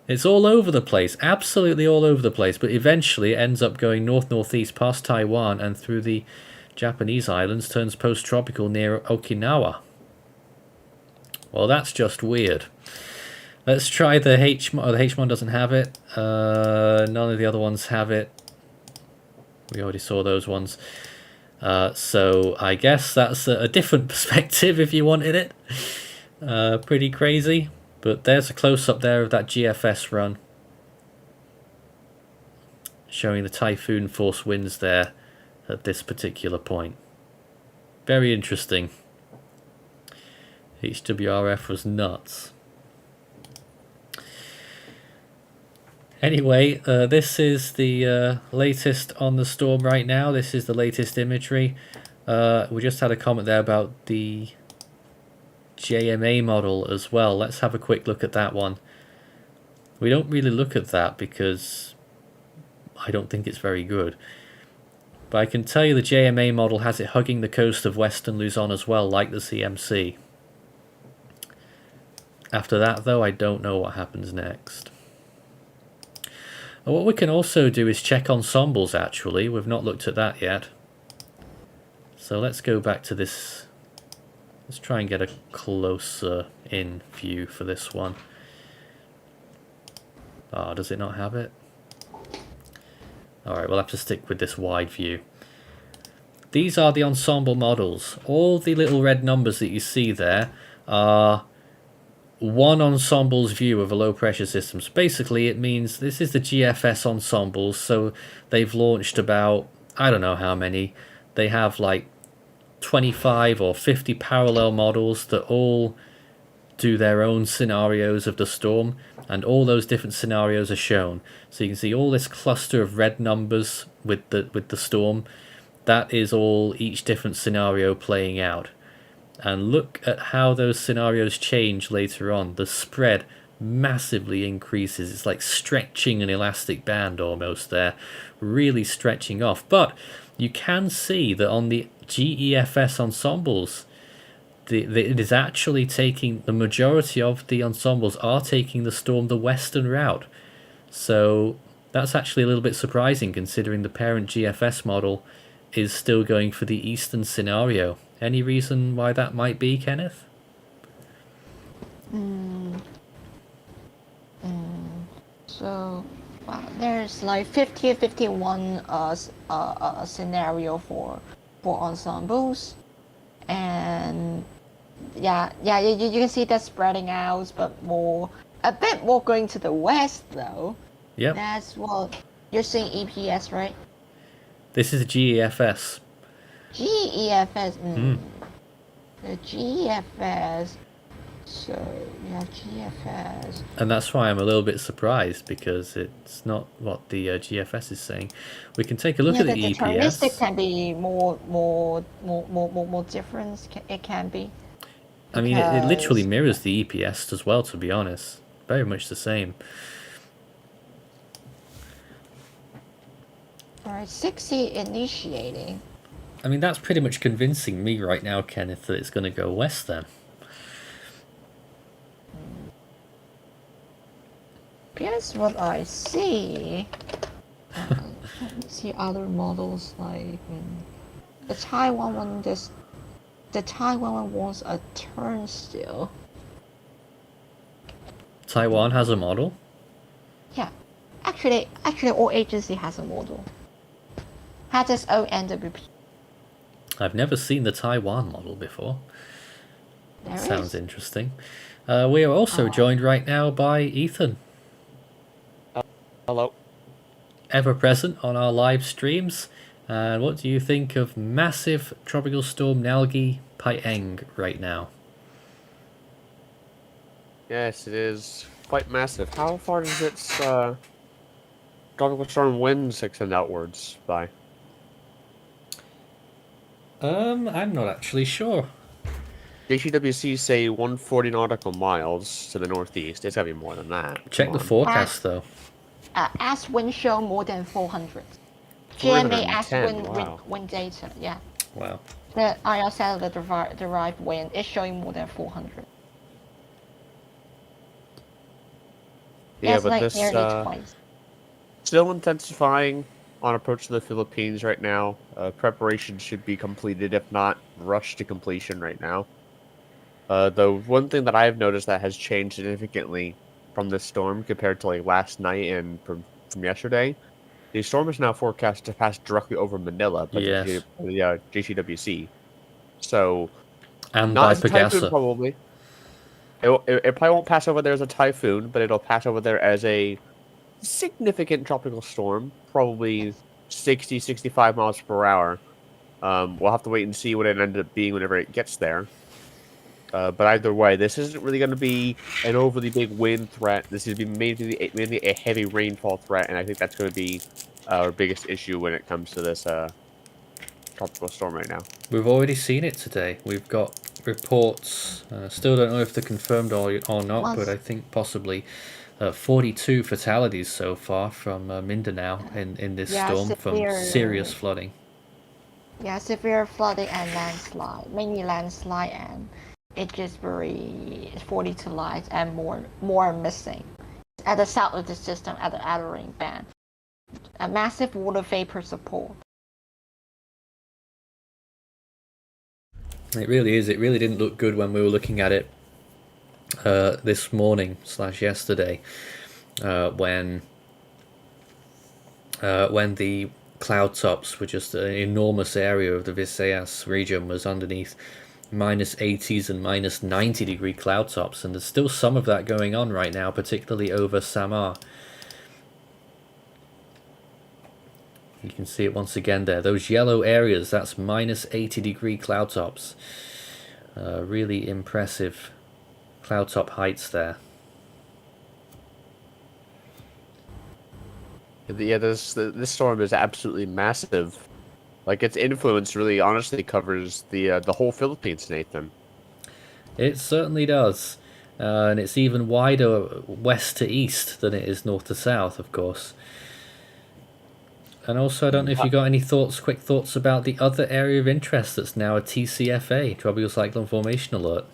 It's all over the place, absolutely all over the place, but eventually it ends up going north-northeast past Taiwan and through the Japanese islands, turns post-tropical near Okinawa. Well, that's just weird. Let's try the HMON. Oh, the HMON doesn't have it. None of the other ones have it. We already saw those ones. So I guess that's a different perspective if you wanted it. Pretty crazy. But there's a close-up there of that GFS run. Showing the Typhoon force winds there at this particular point. Very interesting. HWRF was nuts. Anyway, this is the latest on the storm right now. This is the latest imagery. We just had a comment there about the JMA model as well. Let's have a quick look at that one. We don't really look at that because I don't think it's very good. But I can tell you the JMA model has it hugging the coast of western Luzon as well, like the CMC. After that, though, I don't know what happens next. What we can also do is check ensembles, actually. We've not looked at that yet. So let's go back to this. Let's try and get a closer in view for this one. Ah, does it not have it? Alright, we'll have to stick with this wide view. These are the ensemble models. All the little red numbers that you see there are one ensemble's view of a low pressure system. So basically it means this is the GFS ensembles, so they've launched about, I don't know how many, they have like 25 or 50 parallel models that all do their own scenarios of the storm, and all those different scenarios are shown. So you can see all this cluster of red numbers with the storm. That is all each different scenario playing out. And look at how those scenarios change later on. The spread massively increases. It's like stretching an elastic band almost there. Really stretching off. But you can see that on the GEFS ensembles, it is actually taking, the majority of the ensembles are taking the storm the western route. So that's actually a little bit surprising considering the parent GFS model is still going for the eastern scenario. Any reason why that might be, Kenneth? So there's like 50, 51 scenario for ensembles, and you can see that spreading out, but a bit more going to the west though. Yep. That's what you're saying. EPS, right? This is GEFS. GEFS. The GEFS. So you have GFS. And that's why I'm a little bit surprised, because it's not what the GFS is saying. We can take a look at the EPS. The deterministic can be more different. It can be. I mean, it literally mirrors the EPS as well, to be honest. Very much the same. Alright, 60 initiating. I mean, that's pretty much convincing me right now, Kenneth, that it's going to go west then. Here's what I see. Let me see other models like the Taiwan one. The Taiwan one wants a turn still. Taiwan has a model? Yeah, actually, all agency has a model. Has its own NWP. I've never seen the Taiwan model before. There Sounds is. interesting. We are also joined right now by Ethan. Hello. Ever present on our live streams. And what do you think of massive tropical storm Nalgae Paeng right now? Yes, it is quite massive. How far does its tropical storm winds extend outwards by? I'm not actually sure. JCWC say 140 nautical miles to the northeast. It's gotta be more than that. Check Come the on. forecast though. As wind show more than 400. GMA as 410, wind data, yeah. Wow. The IR satellite derived wind is showing more than 400. Yeah, Yes, but like this nearly twice. still intensifying on approach to the Philippines right now. Preparation should be completed, if not rushed to completion right now. The one thing that I've noticed that has changed significantly from this storm compared to like last night and from yesterday, the storm is now forecast to pass directly over Manila by Yes. the JCWC. So And not by as a typhoon, Pegasa. probably. It probably won't pass over there as a typhoon, but it'll pass over there as a significant tropical storm, probably 60, 65 miles per hour. We'll have to wait and see what it ended up being whenever it gets there. But either way, this isn't really going to be an overly big wind threat. This is mainly a heavy rainfall threat, and I think that's going to be our biggest issue when it comes to this tropical storm right now. We've already seen it today. We've got reports. Still don't know if they're confirmed or not, but I think possibly 42 fatalities so far from Mindanao in this storm from serious flooding. Yeah, severe flooding and landslide, mainly landslide, and it just very 42 lives and more missing. At the south of the system, at the outer ring band, a massive water vapor support. It really is. It really didn't look good when we were looking at it this morning / yesterday, when the cloud tops were just an enormous area of the Visayas region was underneath minus 80s and minus 90 degree cloud tops, and there's still some of that going on right now, particularly over Samar. You can see it once again there. Those yellow areas, that's minus 80 degree cloud tops. Really impressive cloud top heights there. Yeah, this storm is absolutely massive. Like, its influence really honestly covers the whole Philippines, Nathan. It certainly does. And it's even wider west to east than it is north to south, of course. And also, I don't know if you got any quick thoughts about the other area of interest that's now a TCFA, Tropical Cyclone Formation Alert.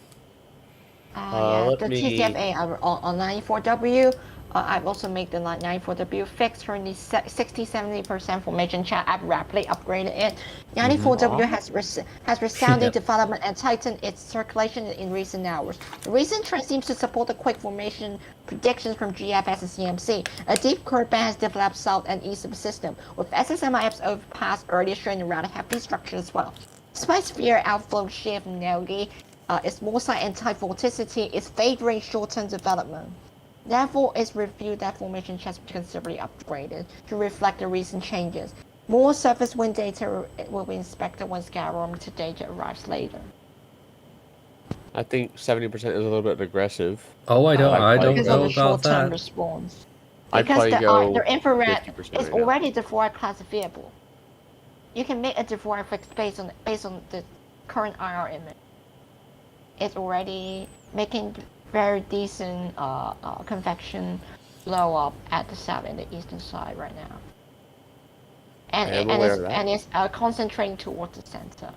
Yeah, the TCFA on 94W. I've also made the 94W fix currently 60-70% formation chat. I've rapidly upgraded it. 94W has resounding development and tightened its circulation in recent hours. The recent trend seems to support the quick formation predictions from GFS and CMC. A deep current band has developed south and east of the system, with SSMIFs overpassed earlier showing a rather hefty structure as well. Despite severe outflow shift from Nalgae, its morphite and type vorticity is favoring short-term development. Therefore, it's reviewed that formation has been considerably upgraded to reflect the recent changes. More surface wind data will be inspected once galvanometer data arrives later. I think 70% is a little bit aggressive. Oh, I don't know because of the about short-term that. response. I'd Because probably the infrared 50% is right already default classifiable. You can make a default fix based on the current IR image. It's already making very decent convection blow up at the south and the eastern side right now. And it's concentrating towards the center.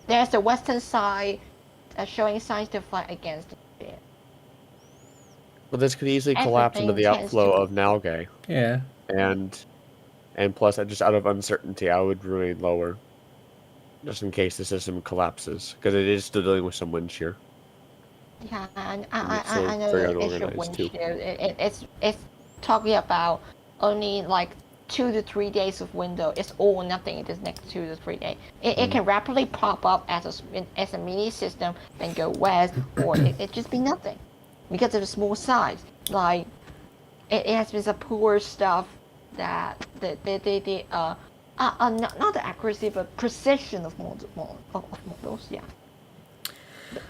There's the western side showing signs to fight against the fear. But this could easily collapse into the outflow of Nalgae. Yeah. And plus, just out of uncertainty, I would remain lower. Just in case the system collapses. Because it is still dealing with some wind shear. Yeah, and I know the issue of wind shear. It's talking about only like 2 to 3 days of window. It's all or nothing in this next 2 to 3 days. It can rapidly pop up as a mini system, then go west, or it just be nothing because of the small size. Like it has been some poor stuff that not the accuracy but precision of models. Yeah,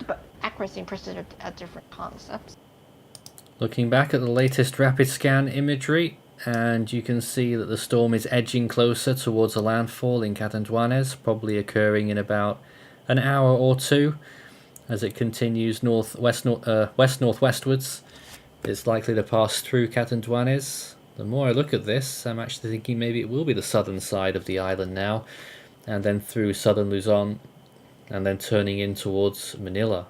but accuracy and precision are different concepts. Looking back at the latest rapid scan imagery, and you can see that the storm is edging closer towards a landfall in Catanduanes, probably occurring in about an hour or two as it continues west-northwestwards. It's likely to pass through Catanduanes. The more I look at this, I'm actually thinking maybe it will be the southern side of the island now, and then through southern Luzon, and then turning in towards Manila.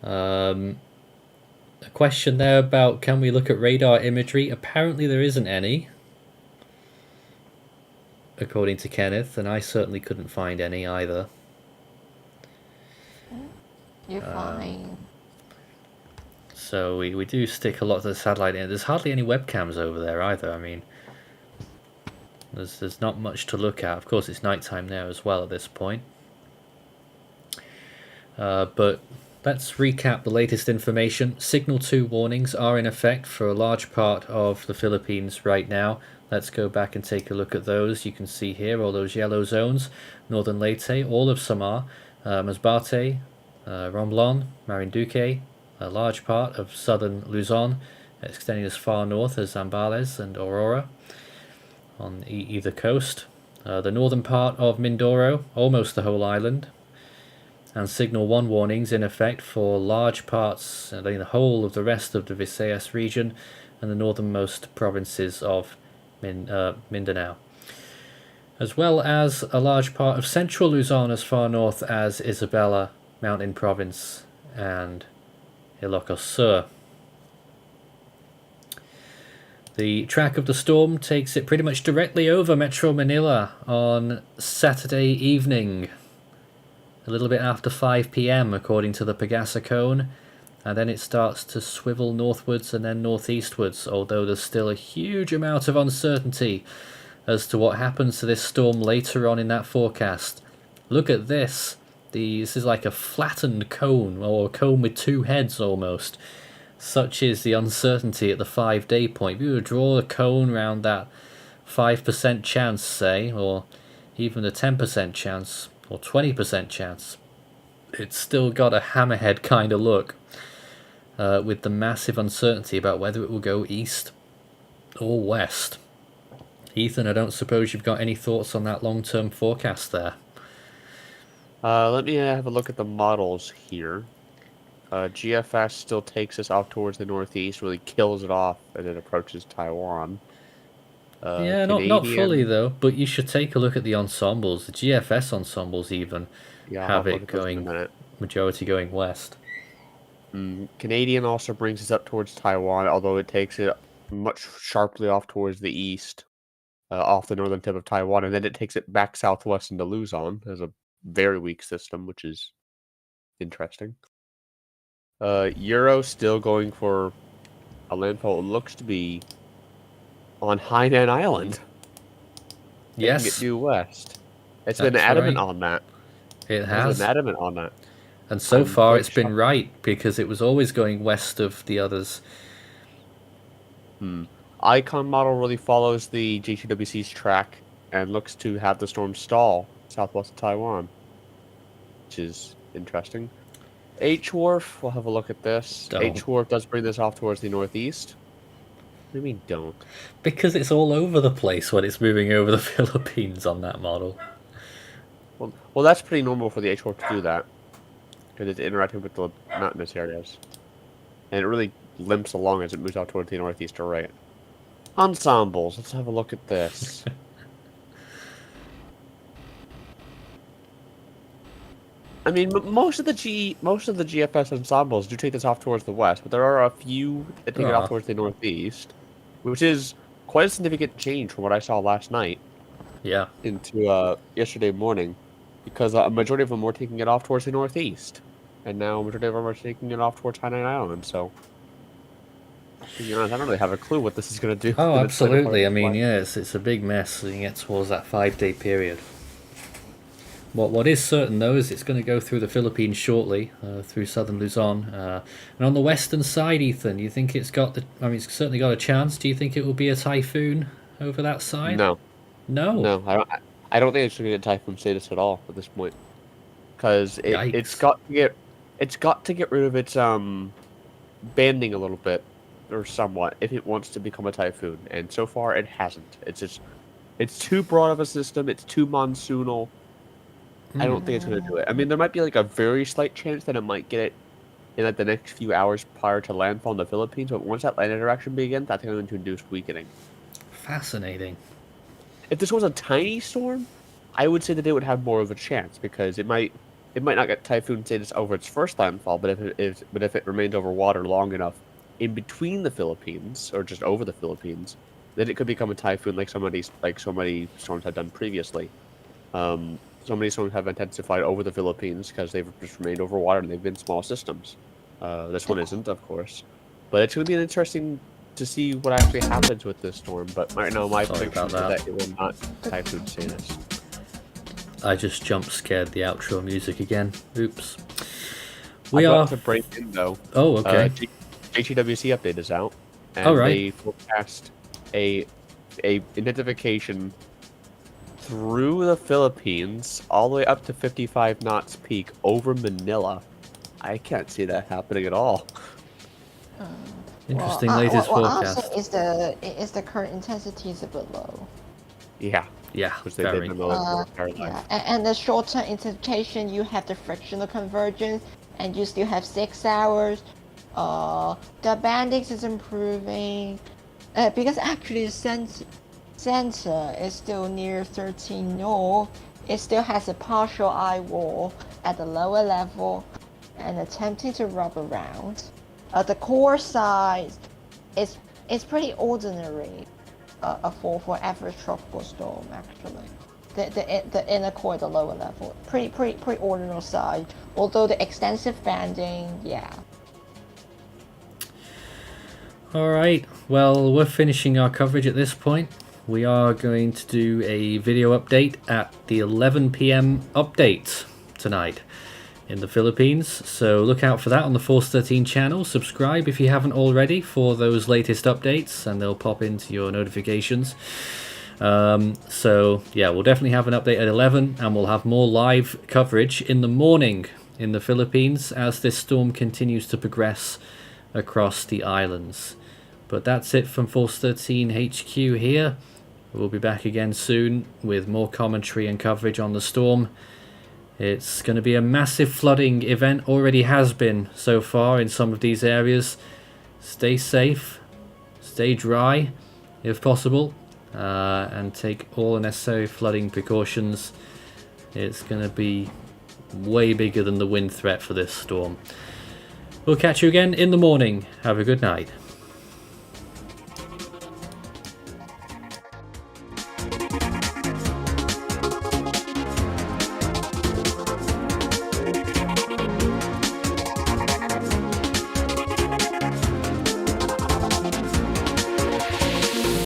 A question there about can we look at radar imagery? Apparently there isn't any, according to Kenneth, and I certainly couldn't find any either. You're fine. So we do stick a lot of the satellite in. There's hardly any webcams over there either. I mean, there's not much to look at. Of course, it's nighttime there as well at this point. But let's recap the latest information. Signal 2 warnings are in effect for a large part of the Philippines right now. Let's go back and take a look at those. You can see here all those yellow zones. Northern Leyte, all of Samar, Masbate, Romblon, Marinduque, a large part of southern Luzon, extending as far north as Zambales and Aurora on either coast. The northern part of Mindoro, almost the whole island. And Signal 1 warnings in effect for large parts, the whole of the rest of the Visayas region and the northernmost provinces of Mindanao, as well as a large part of central Luzon as far north as Isabela Mountain Province and Ilocos Sur. The track of the storm takes it pretty much directly over Metro Manila on Saturday evening, a little bit after 5 p.m. according to the Pagasa cone, and then it starts to swivel northwards and then northeastwards, although there's still a huge amount of uncertainty as to what happens to this storm later on in that forecast. Look at this. This is like a flattened cone, or a cone with two heads almost. Such is the uncertainty at the 5-day point. If you would draw a cone around that 5% chance, say, or even a 10% chance, or 20% chance, it's still got a hammerhead kind of look, with the massive uncertainty about whether it will go east or west. Ethan, I don't suppose you've got any thoughts on that long-term forecast there? Let me have a look at the models here. GFS still takes us off towards the northeast, really kills it off as it approaches Taiwan. Yeah, not fully though, but you should take a look at the ensembles. The GFS ensembles even have it going, majority going west. Canadian also brings us up towards Taiwan, although it takes it much sharply off towards the east, off the northern tip of Taiwan, and then it takes it back southwest into Luzon as a very weak system, which is interesting. Euro still going for a landfall. It looks to be on Hainan Island. Yes. It due west. It's been adamant on that. It has. It's been adamant on that. And so far it's been right, because it was always going west of the others. Icon model really follows the GTWC's track and looks to have the storm stall southwest of Taiwan, which is interesting. H-Wharf, we'll have a look at this. H-Wharf does bring this off towards the northeast. What do you mean don't? Because it's all over the place when it's moving over the Philippines on that model. Well, that's pretty normal for the H-Wharf to do that, because it's interacting with the mountainous areas. And it really limps along as it moves out towards the northeast or right. Ensembles, let's have a look at this. I mean, most of the GFS ensembles do take this off towards the west, but there are a few that take it off towards the northeast, which is quite a significant change from what I saw last night. Yeah. Into yesterday morning, because a majority of them were taking it off towards the northeast, and now a majority of them are taking it off towards Hainan Island. So, to be honest, I don't really have a clue what this is going to do. Oh, absolutely. I mean, yeah, it's a big mess when you get towards that 5-day period. What is certain, though, is it's going to go through the Philippines shortly, through southern Luzon. And on the western side, Ethan, you think it's got it's certainly got a chance. Do you think it will be a typhoon over that side? No. No? No, I don't think it's going to get typhoon status at all at this point. Because it's got to get rid of its banding a little bit, or somewhat, if it wants to become a typhoon. And so far, it hasn't. It's too broad of a system. It's too monsoonal. I don't think it's going to do it. I mean, there might be like a very slight chance that it might get it in like the next few hours prior to landfall in the Philippines, but once that land interaction begins, that's going to induce weakening. Fascinating. If this was a tiny storm, I would say that it would have more of a chance, because it might it might not get typhoon status over its first landfall, but if it remains over water long enough in between the Philippines or just over the Philippines, then it could become a typhoon like so many storms have done previously. So many storms have intensified over the Philippines because they've just remained over water and they've been small systems. This one isn't, of course, but it's going to be interesting to see what actually happens with this storm. But right now, my prediction is that it will not typhoon status. I just jump scared the outro music again. Oops. We are to break in though. Oh, okay. HEWC update is out, and they forecast a intensification through the Philippines all the way up to 55 knots peak over Manila. I can't see that happening at all. Interesting latest forecast. Is the current intensity is a bit low. Yeah. Yeah, which they did in the and the short-term intensification, you have the frictional convergence, and you still have 6 hours. The bandings is improving, because actually center is still near 13 north. It still has a partial eye wall at the lower level, and attempting to wrap around. The core size is pretty ordinary. For average tropical storm, actually, the inner core, the lower level, pretty ordinary size. Although the extensive banding, yeah. All right. Well, we're finishing our coverage at this point. We are going to do a video update at the 11 p.m. update tonight in the Philippines. So look out for that on the Force 13 channel. Subscribe if you haven't already for those latest updates, and they'll pop into your notifications. So yeah, we'll definitely have an update at 11, and we'll have more live coverage in the morning in the Philippines as this storm continues to progress across the islands. But that's it from Force 13 HQ here. We'll be back again soon with more commentary and coverage on the storm. It's going to be a massive flooding event, already has been so far in some of these areas. Stay safe, stay dry if possible, and take all the necessary flooding precautions. It's going to be way bigger than the wind threat for this storm. We'll catch you again in the morning. Have a good night.